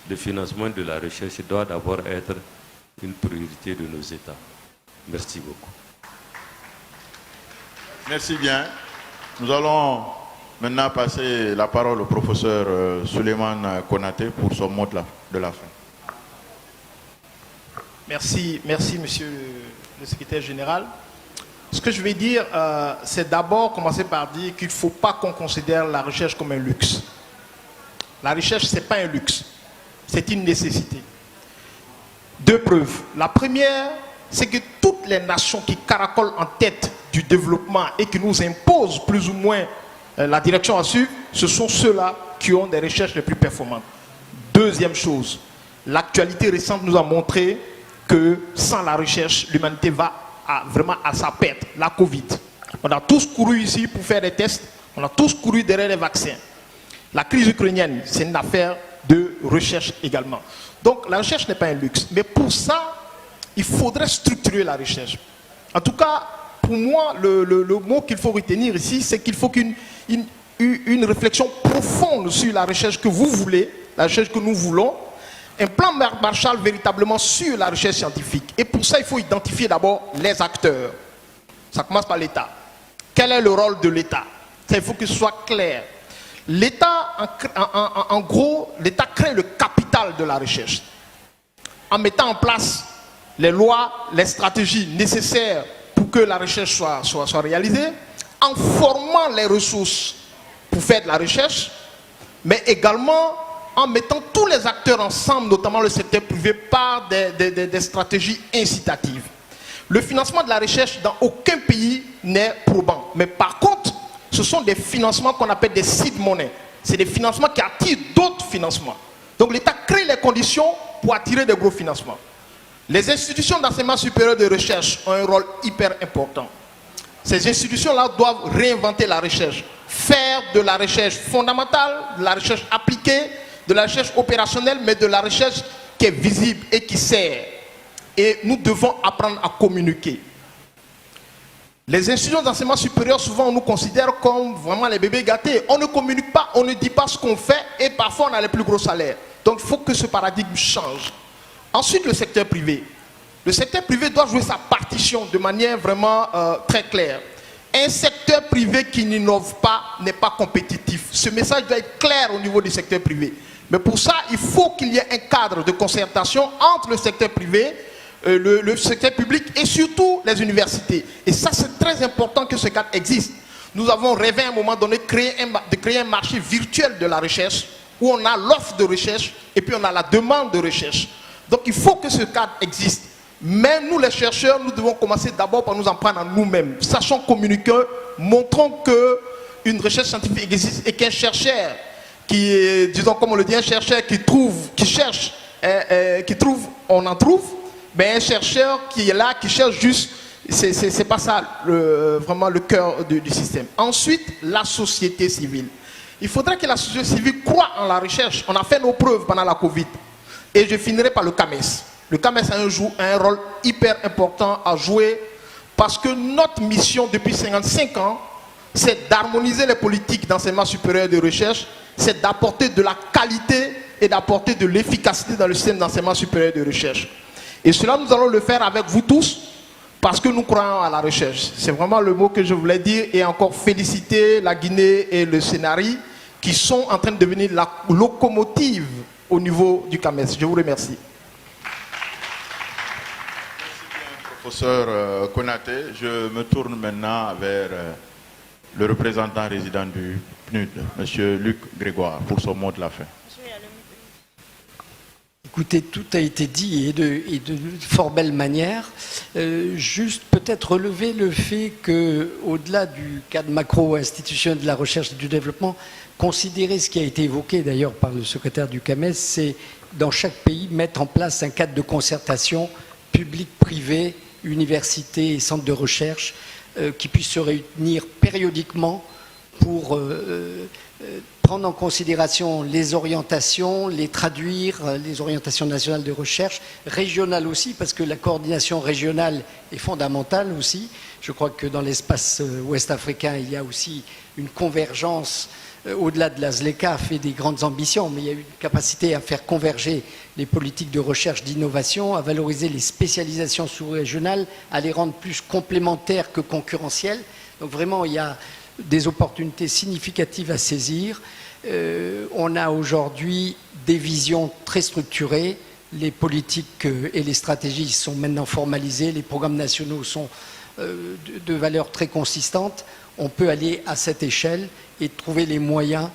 le financement de la recherche doit d'abord être une priorité de nos États. Merci beaucoup. Merci bien. Nous allons maintenant passer la parole au professeur Souleymane Konaté pour son mot de la fin. Merci, monsieur le secrétaire général. Ce que je vais dire, c'est d'abord commencer par dire qu'il ne faut pas qu'on considère la recherche comme un luxe. La recherche, ce n'est pas un luxe, c'est une nécessité. 2 preuves. La première, c'est que toutes les nations qui caracolent en tête du développement et qui nous imposent plus ou moins la direction à suivre, ce sont ceux-là qui ont des recherches les plus performantes. Deuxième chose, l'actualité récente nous a montré que sans la recherche, l'humanité va vraiment à sa perte. La Covid. On a tous couru ici pour faire des tests, on a tous couru derrière les vaccins. La crise ukrainienne, c'est une affaire de recherche également. Donc la recherche n'est pas un luxe, mais pour ça, il faudrait structurer la recherche. En tout cas, pour moi, le mot qu'il faut retenir ici, c'est qu'il faut une réflexion profonde sur la recherche que vous voulez, la recherche que nous voulons, un plan Marshall véritablement sur la recherche scientifique. Et pour ça, il faut identifier d'abord les acteurs. Ça commence par l'État. Quel est le rôle de l'État? Il faut que ce soit clair. L'État, en gros, l'État crée le capital de la recherche. En mettant en place les lois, les stratégies nécessaires pour que la recherche soit réalisée, en formant les ressources pour faire de la recherche, mais également en mettant tous les acteurs ensemble, notamment le secteur privé, par des stratégies incitatives. Le financement de la recherche dans aucun pays n'est probant. Mais par contre, ce sont des financements qu'on appelle des seed money. C'est des financements qui attirent d'autres financements. Donc l'État crée les conditions pour attirer des gros financements. Les institutions d'enseignement supérieur de recherche ont un rôle hyper important. Ces institutions-là doivent réinventer la recherche, faire de la recherche fondamentale, de la recherche appliquée, de la recherche opérationnelle, mais de la recherche qui est visible et qui sert. Et nous devons apprendre à communiquer. Les institutions d'enseignement supérieur, souvent, on nous considère comme vraiment les bébés gâtés. On ne communique pas, on ne dit pas ce qu'on fait et parfois on a les plus gros salaires. Donc il faut que ce paradigme change. Ensuite, le secteur privé. Le secteur privé doit jouer sa partition de manière vraiment très claire. Un secteur privé qui n'innove pas n'est pas compétitif. Ce message doit être clair au niveau du secteur privé. Mais pour ça, il faut qu'il y ait un cadre de concertation entre le secteur privé, le secteur public et surtout les universités. Et ça, c'est très important que ce cadre existe. Nous avons rêvé à un moment donné de créer un marché virtuel de la recherche où on a l'offre de recherche et puis on a la demande de recherche. Donc il faut que ce cadre existe. Mais nous, les chercheurs, nous devons commencer d'abord par nous en prendre à nous-mêmes. Sachons communiquer, montrons qu'une recherche scientifique existe et qu'un chercheur qui, disons comme on le dit, un chercheur qui cherche, qui trouve, on en trouve. Mais un chercheur qui est là, qui cherche juste, c'est pas ça vraiment le cœur du système. Ensuite, la société civile. Il faudrait que la société civile croie en la recherche. On a fait nos preuves pendant la Covid. Et je finirai par le CAMES. Le CAMES a un rôle hyper important à jouer parce que notre mission depuis 55 ans, c'est d'harmoniser les politiques d'enseignement supérieur et de recherche, c'est d'apporter de la qualité et d'apporter de l'efficacité dans le système d'enseignement supérieur et de recherche. Et cela, nous allons le faire avec vous tous parce que nous croyons à la recherche. C'est vraiment le mot que je voulais dire et encore féliciter la Guinée et le Sénari qui sont en train de devenir la locomotive au niveau du CAMES. Je vous remercie. Professeur Konaté, je me tourne maintenant vers le représentant résident du PNUD, M. Luc Grégoire, pour son mot de la fin. Écoutez, tout a été dit et de fort belle manière. Juste peut-être relever le fait qu'au-delà du cadre macro-institutionnel de la recherche et du développement, considérer ce qui a été évoqué d'ailleurs par le secrétaire du CAMES, c'est dans chaque pays mettre en place un cadre de concertation public-privé, universités et centres de recherche qui puissent se réunir périodiquement pour prendre en considération les orientations, les traduire, les orientations nationales de recherche, régionales aussi, parce que la coordination régionale est fondamentale aussi. Je crois que dans l'espace ouest africain, il y a aussi une convergence au-delà de la ZLECA, a fait des grandes ambitions, mais il y a eu une capacité à faire converger les politiques de recherche, d'innovation, à valoriser les spécialisations sous-régionales, à les rendre plus complémentaires que concurrentielles. Donc vraiment, il y a des opportunités significatives à saisir. On a aujourd'hui des visions très structurées. Les politiques et les stratégies sont maintenant formalisées. Les programmes nationaux sont de valeur très consistante. On peut aller à cette échelle et trouver les moyens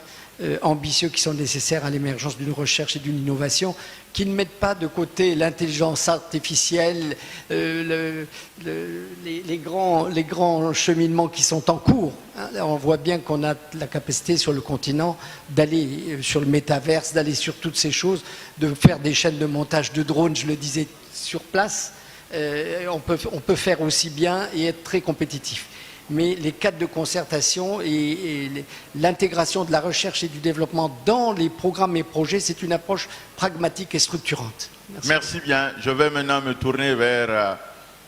ambitieux qui sont nécessaires à l'émergence d'une recherche et d'une innovation qui ne mettent pas de côté l'intelligence artificielle, les grands cheminements qui sont en cours. On voit bien qu'on a la capacité sur le continent d'aller sur le métaverse, d'aller sur toutes ces choses, de faire des chaînes de montage de drones, je le disais, sur place. On peut faire aussi bien et être très compétitif. Mais les cadres de concertation et l'intégration de la recherche et du développement dans les programmes et projets, c'est une approche pragmatique et structurante. Merci bien. Je vais maintenant me tourner vers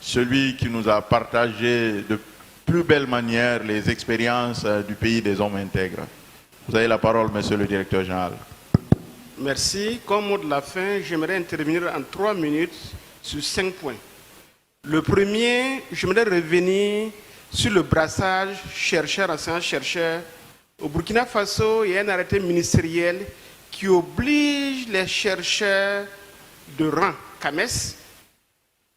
celui qui nous a partagé de plus belle manière les expériences du pays des hommes intègres. Vous avez la parole, monsieur le directeur général. Merci. Comme mot de la fin, j'aimerais intervenir en 3 minutes sur 5 points. Le premier, j'aimerais revenir sur le brassage chercheurs, enseignants-chercheurs. Au Burkina Faso, il y a un arrêté ministériel qui oblige les chercheurs de rang CAMES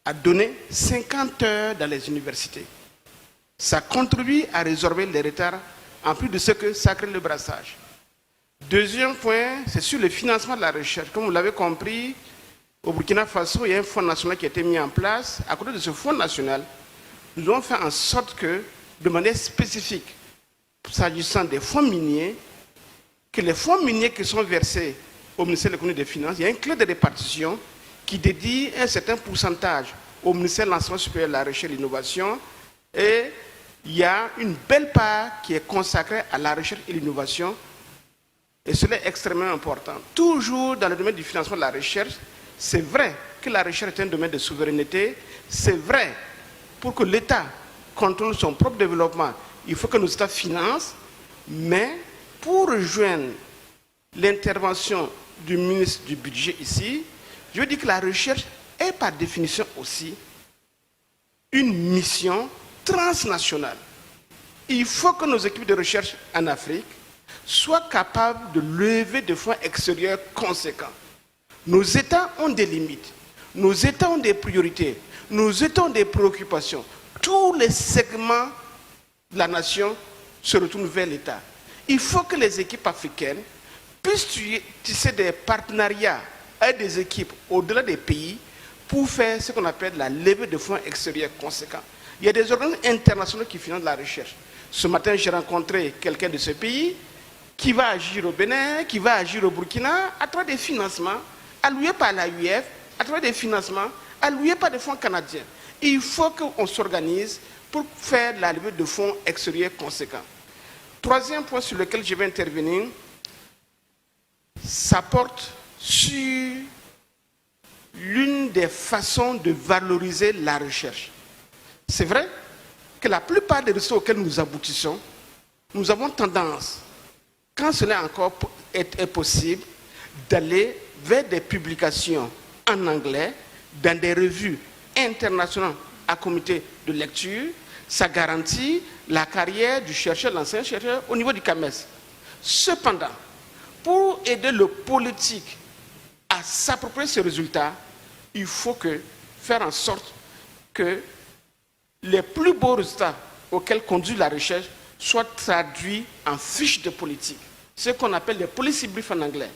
à donner 50 heures dans les universités. Ça contribue à résorber les retards, en plus de ce que ça crée le brassage. Deuxième point, c'est sur le financement de la recherche. Comme vous l'avez compris, au Burkina Faso, il y a un fonds national qui a été mis en place. À côté de ce fonds national, nous devons faire en sorte que, de manière spécifique, s'agissant des fonds miniers, que les fonds miniers qui sont versés au ministère de l'économie et des finances, il y a une clé de répartition qui dédie un certain pourcentage au ministère de l'enseignement supérieur, de la recherche et de l'innovation, et il y a une belle part qui est consacrée à la recherche et l'innovation, et cela est extrêmement important. Toujours dans le domaine du financement de la recherche, c'est vrai que la recherche est un domaine de souveraineté, c'est vrai, pour que l'État contrôle son propre développement, il faut que nos États financent, mais pour rejoindre l'intervention du ministre du Budget ici, je veux dire que la recherche est par définition aussi une mission transnationale. Il faut que nos équipes de recherche en Afrique soient capables de lever des fonds extérieurs conséquents. Nos États ont des limites, nos États ont des priorités, nos États ont des préoccupations. Tous les segments de la nation se retournent vers l'État. Il faut que les équipes africaines puissent tisser des partenariats avec des équipes au-delà des pays pour faire ce qu'on appelle la levée de fonds extérieurs conséquents. Il y a des organismes internationaux qui financent la recherche. Ce matin, j'ai rencontré quelqu'un de ce pays qui va agir au Bénin, qui va agir au Burkina, à travers des financements alloués par l'AUF, à travers des financements alloués par des fonds canadiens. Il faut qu'on s'organise pour faire la levée de fonds extérieurs conséquents. Troisième point sur lequel je vais intervenir, ça porte sur l'une des façons de valoriser la recherche. C'est vrai que la plupart des résultats auxquels nous aboutissons, nous avons tendance, quand cela encore est possible, d'aller vers des publications en anglais, dans des revues internationales à comité de lecture. Ça garantit la carrière du chercheur, de l'enseignant-chercheur au niveau du CAMES. Cependant, pour aider le politique à s'approprier ces résultats, il faut faire en sorte que les plus beaux résultats auxquels conduit la recherche soient traduits en fiches de politique, ce qu'on appelle les policy briefs en anglais.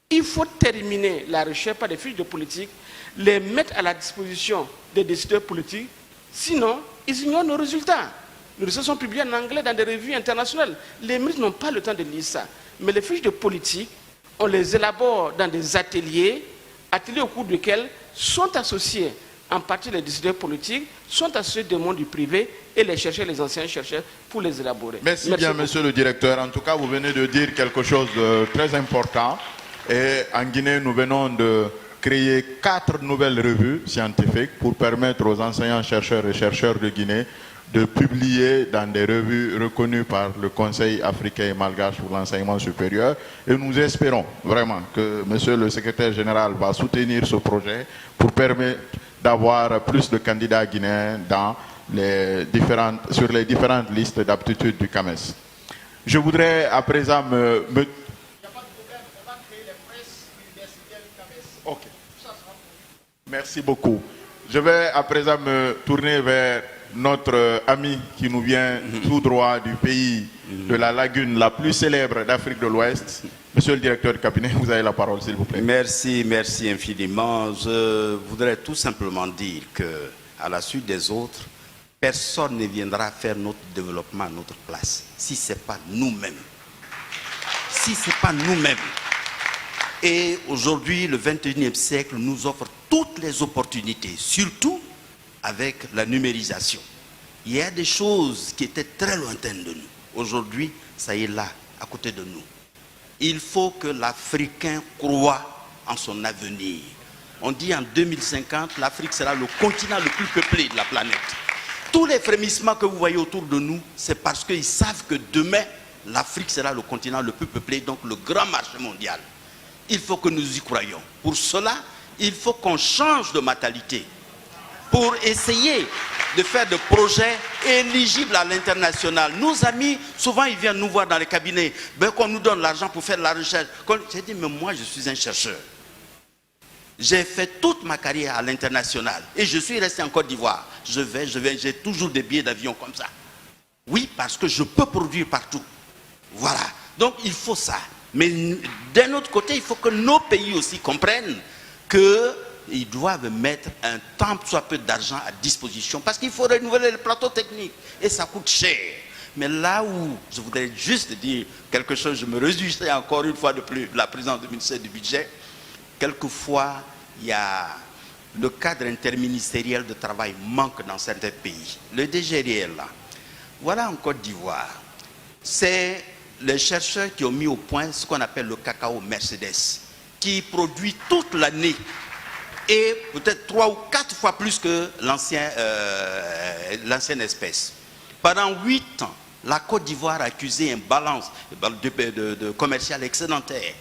Il faut terminer la recherche par des fiches de politique, les mettre à la disposition des décideurs politiques, sinon ils ignorent nos résultats. Nos résultats sont publiés en anglais dans des revues internationales. Les ministres n'ont pas le temps de lire ça. Mais les fiches de politique, on les élabore dans des ateliers au cours desquels sont associés en partie les décideurs politiques, sont associés des mondes du privé et les chercheurs, les anciens chercheurs, pour les élaborer. Merci bien, monsieur le directeur. En tout cas, vous venez de dire quelque chose de très important. Et en Guinée, nous venons de créer 4 nouvelles revues scientifiques pour permettre aux enseignants, chercheurs et chercheurs de Guinée de publier dans des revues reconnues par le Conseil africain et malgache pour l'enseignement supérieur. Et nous espérons vraiment que monsieur le secrétaire général va soutenir ce projet pour permettre d'avoir plus de candidats guinéens sur les différentes listes d'aptitude du CAMES. Je voudrais à présent me... Il n'y a pas de problème, on va créer les presses universitaires du CAMES. Ok. Merci beaucoup. Je vais à présent me tourner vers notre ami qui nous vient tout droit du pays de la lagune la plus célèbre d'Afrique de l'Ouest. Monsieur le directeur du cabinet, vous avez la parole, s'il vous plaît. Merci, merci infiniment. Je voudrais tout simplement dire qu'à la suite des autres, personne ne viendra faire notre développement à notre place si ce n'est pas nous-mêmes. Si ce n'est pas nous-mêmes. Et aujourd'hui, le 21e siècle nous offre toutes les opportunités, surtout avec la numérisation. Il y a des choses qui étaient très lointaines de nous. Aujourd'hui, ça y est là, à côté de nous. Il faut que l'Africain croie en son avenir. On dit en 2050, l'Afrique sera le continent le plus peuplé de la planète. Tous les frémissements que vous voyez autour de nous, c'est parce qu'ils savent que demain, l'Afrique sera le continent le plus peuplé, donc le grand marché mondial. Il faut que nous y croyions. Pour cela, il faut qu'on change de mentalité pour essayer de faire des projets éligibles à l'international. Nos amis, souvent, ils viennent nous voir dans les cabinets, ben, qu'on nous donne l'argent pour faire de la recherche. J'ai dit, mais moi, je suis un chercheur. J'ai fait toute ma carrière à l'international et je suis resté en Côte d'Ivoire. Je vais, j'ai toujours des billets d'avion comme ça. Oui, parce que je peux produire partout. Voilà. Donc, il faut ça. Mais d'un autre côté, il faut que nos pays aussi comprennent qu'ils doivent mettre un tant soit peu d'argent à disposition parce qu'il faut renouveler le plateau technique et ça coûte cher. Mais là où je voudrais juste dire quelque chose, je me réjouissais encore une fois de plus de la présence du ministère du Budget. Quelquefois, il y a le cadre interministériel de travail manque dans certains pays. Le DGRL, là, voilà en Côte d'Ivoire, c'est les chercheurs qui ont mis au point ce qu'on appelle le cacao Mercedes, qui produit toute l'année et peut-être 3 ou 4 fois plus que l'ancienne espèce. Pendant 8 ans, la Côte d'Ivoire a accusé une balance de commercial excédentaire.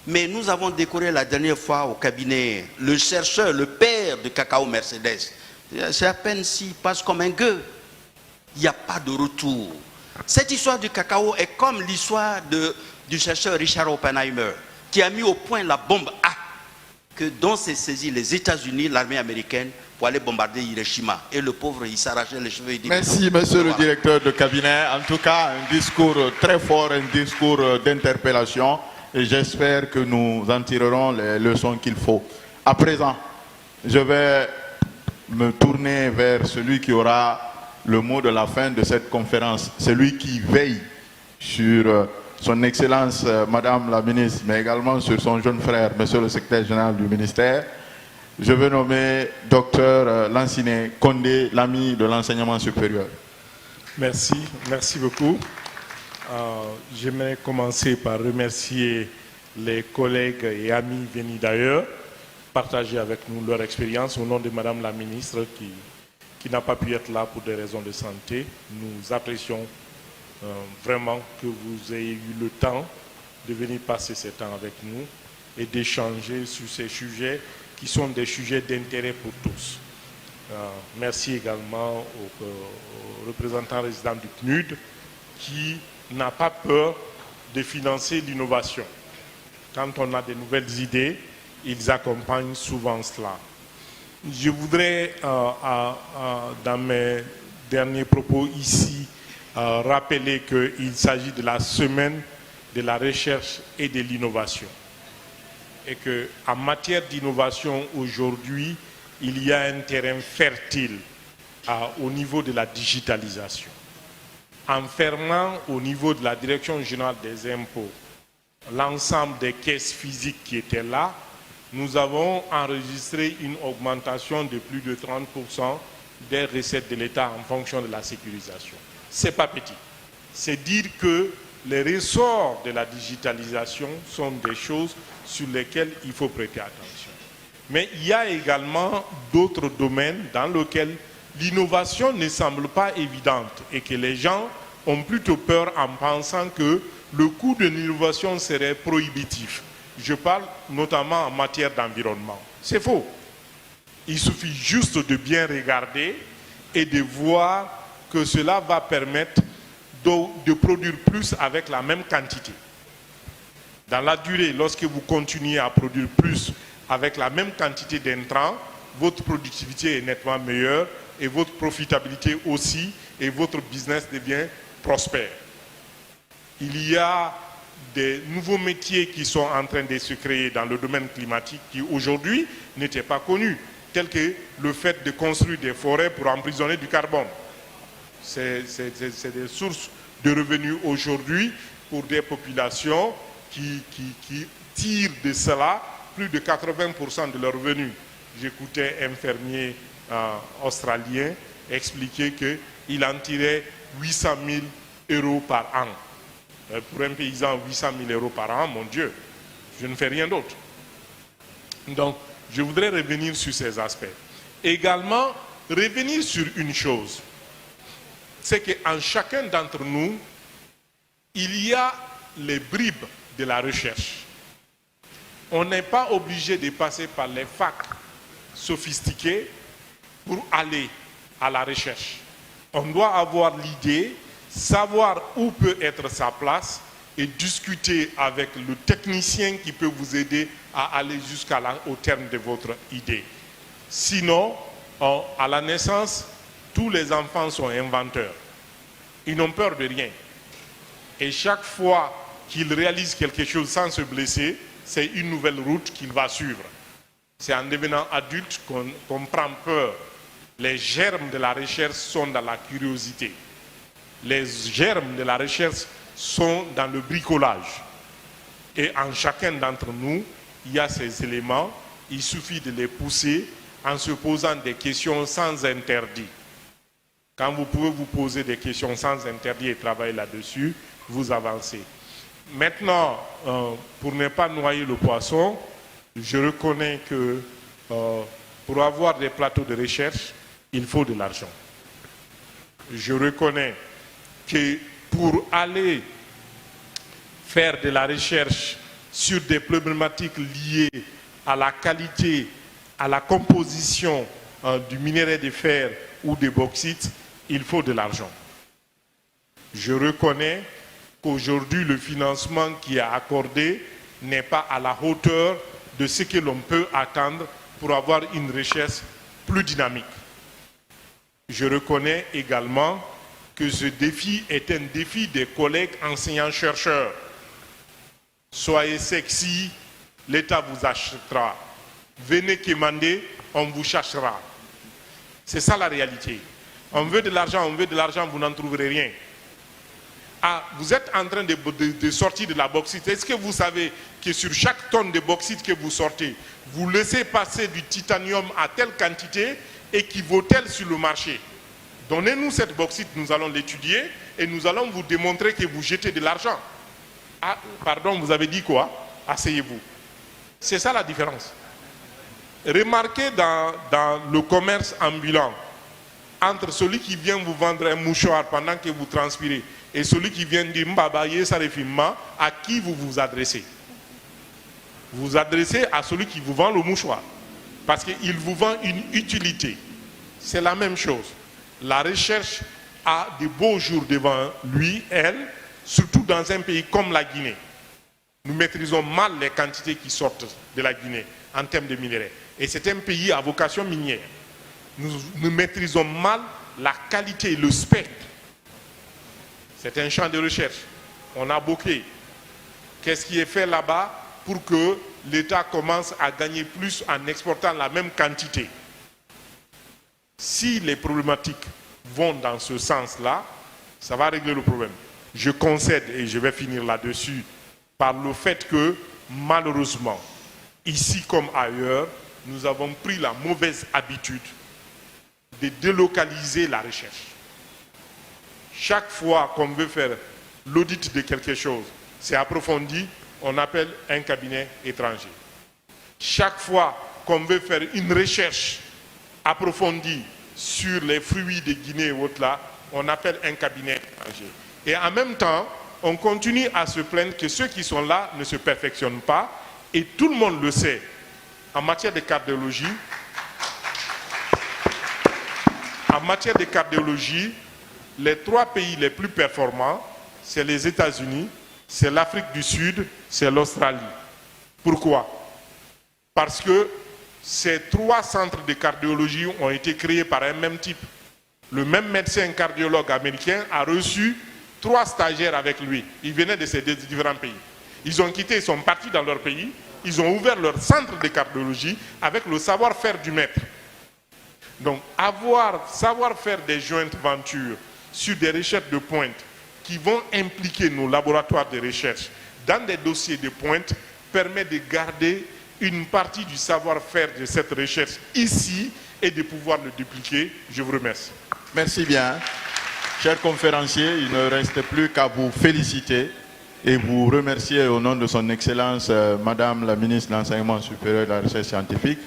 Mais nous avons décoré la dernière fois au cabinet le chercheur, le père du cacao Mercedes. C'est à peine s'il passe comme un gueux. Il n'y a pas de retour. Cette histoire du cacao est comme l'histoire du chercheur Richard Oppenheimer, qui a mis au point la bombe A, dont s'est saisi les États-Unis, l'armée américaine, pour aller bombarder Hiroshima. Et le pauvre, il s'arrachait les cheveux. Merci, monsieur le directeur de cabinet. En tout cas, un discours très fort, un discours d'interpellation. Et j'espère que nous en tirerons les leçons qu'il faut. À présent, je vais me tourner vers celui qui aura le mot de la fin de cette conférence. Celui qui veille sur son Excellence, Madame la Ministre, mais également sur son jeune frère, Monsieur le Secrétaire Général du ministère. Je veux nommer Dr Lansine Condé, l'ami de l'enseignement supérieur. Merci, merci beaucoup. J'aimerais commencer par remercier les collègues et amis venus d'ailleurs, partager avec nous leur expérience au nom de Madame la Ministre qui n'a pas pu être là pour des raisons de santé. Nous apprécions vraiment que vous ayez eu le temps de venir passer ce temps avec nous et d'échanger sur ces sujets qui sont des sujets d'intérêt pour tous. Merci également aux représentants résidents du PNUD qui n'a pas peur de financer l'innovation. Quand on a de nouvelles idées, ils accompagnent souvent cela. Je voudrais, dans mes derniers propos ici, rappeler qu'il s'agit de la semaine de la recherche et de l'innovation. Et qu'en matière d'innovation, aujourd'hui, il y a un terrain fertile au niveau de la digitalisation. En fermant au niveau de la Direction générale des impôts l'ensemble des caisses physiques qui étaient là, nous avons enregistré une augmentation de plus de 30% des recettes de l'État en fonction de la sécurisation. Ce n'est pas petit. C'est dire que les ressorts de la digitalisation sont des choses sur lesquelles il faut prêter attention. Mais il y a également d'autres domaines dans lesquels l'innovation ne semble pas évidente et que les gens ont plutôt peur en pensant que le coût de l'innovation serait prohibitif. Je parle notamment en matière d'environnement. C'est faux. Il suffit juste de bien regarder et de voir que cela va permettre de produire plus avec la même quantité. Dans la durée, lorsque vous continuez à produire plus avec la même quantité d'intrants, votre productivité est nettement meilleure et votre profitabilité aussi, et votre business devient prospère. Il y a des nouveaux métiers qui sont en train de se créer dans le domaine climatique qui aujourd'hui n'étaient pas connus, tels que le fait de construire des forêts pour emprisonner du carbone. C'est des sources de revenus aujourd'hui pour des populations qui tirent de cela plus de 80% de leurs revenus. J'écoutais un fermier australien expliquer qu'il en tirait 800 000 € par an. Pour un paysan, 800 000 € par an, mon Dieu, je ne fais rien d'autre. Donc, Je voudrais revenir sur ces aspects. Également, revenir sur une chose, c'est qu'en chacun d'entre nous, il y a les bribes de la recherche. On n'est pas obligé de passer par les facs sophistiqués pour aller à la recherche. On doit avoir l'idée, savoir où peut être sa place et discuter avec le technicien qui peut vous aider à aller jusqu'au terme de votre idée. Sinon, à la naissance, tous les enfants sont inventeurs. Ils n'ont peur de rien. Et chaque fois qu'ils réalisent quelque chose sans se blesser, c'est une nouvelle route qu'il va suivre. C'est en devenant adulte qu'on prend peur. Les germes de la recherche sont dans la curiosité. Les germes de la recherche sont dans le bricolage. Et en chacun d'entre nous, il y a ces éléments. Il suffit de les pousser en se posant des questions sans interdit. Quand vous pouvez vous poser des questions sans interdit et travailler là-dessus, vous avancez. Maintenant, pour ne pas noyer le poisson, je reconnais que pour avoir des plateaux de recherche, il faut de l'argent. Je reconnais que pour aller faire de la recherche sur des problématiques liées à la qualité, à la composition du minerai de fer ou des bauxites, il faut de l'argent. Je reconnais qu'aujourd'hui, le financement qui est accordé n'est pas à la hauteur de ce que l'on peut attendre pour avoir une recherche plus dynamique. Je reconnais également que ce défi est un défi des collègues enseignants-chercheurs. Soyez sexy, l'État vous achètera. Venez quémander, on vous cherchera. C'est ça la réalité. On veut de l'argent, vous n'en trouverez rien. Ah, vous êtes en train de sortir de la bauxite. Est-ce que vous savez que sur chaque tonne de bauxite que vous sortez, vous laissez passer du titanium à telle quantité et qui vaut-elle sur le marché? Donnez-nous cette bauxite, nous allons l'étudier et nous allons vous démontrer que vous jetez de l'argent. Ah, pardon, vous avez dit quoi? Asseyez-vous. C'est ça la différence. Remarquez dans le commerce ambulant, entre celui qui vient vous vendre un mouchoir pendant que vous transpirez et celui qui vient dire Mbabaye Sarefimma, à qui vous vous adressez? Vous vous adressez à celui qui vous vend le mouchoir parce qu'il vous vend une utilité. C'est la même chose. La recherche a de beaux jours devant lui, elle, surtout dans un pays comme la Guinée. Nous maîtrisons mal les quantités qui sortent de la Guinée en termes de minerais. Et c'est un pays à vocation minière. Nous maîtrisons mal la qualité et le spectre. C'est un champ de recherche. On a bouclé. Qu'est-ce qui est fait là-bas pour que l'État commence à gagner plus en exportant la même quantité? Si les problématiques vont dans ce sens-là, ça va régler le problème. Je concède, et je vais finir là-dessus, par le fait que, malheureusement, ici comme ailleurs, nous avons pris la mauvaise habitude de délocaliser la recherche. Chaque fois qu'on veut faire l'audit de quelque chose, c'est approfondi, on appelle un cabinet étranger. Chaque fois qu'on veut faire une recherche approfondie sur les fruits de Guinée et autres là, on appelle un cabinet étranger. Et en même temps, on continue à se plaindre que ceux qui sont là ne se perfectionnent pas, et tout le monde le sait. En matière de cardiologie, les 3 pays les plus performants, c'est les États-Unis, c'est l'Afrique du Sud, c'est l'Australie. Pourquoi? Parce que ces 3 centres de cardiologie ont été créés par un même type. Le même médecin cardiologue américain a reçu 3 stagiaires avec lui. Ils venaient de ces différents pays. Ils ont quitté, ils sont partis dans leur pays. Ils ont ouvert leur centre de cardiologie avec le savoir-faire du maître. Donc, savoir faire des joint ventures sur des recherches de pointe qui vont impliquer nos laboratoires de recherche dans des dossiers de pointe permet de garder une partie du savoir-faire de cette recherche ici et de pouvoir le dupliquer. Je vous remercie. Merci bien. Chers conférenciers, il ne reste plus qu'à vous féliciter et vous remercier au nom de son Excellence, Madame la Ministre de l'Enseignement supérieur et de la Recherche scientifique.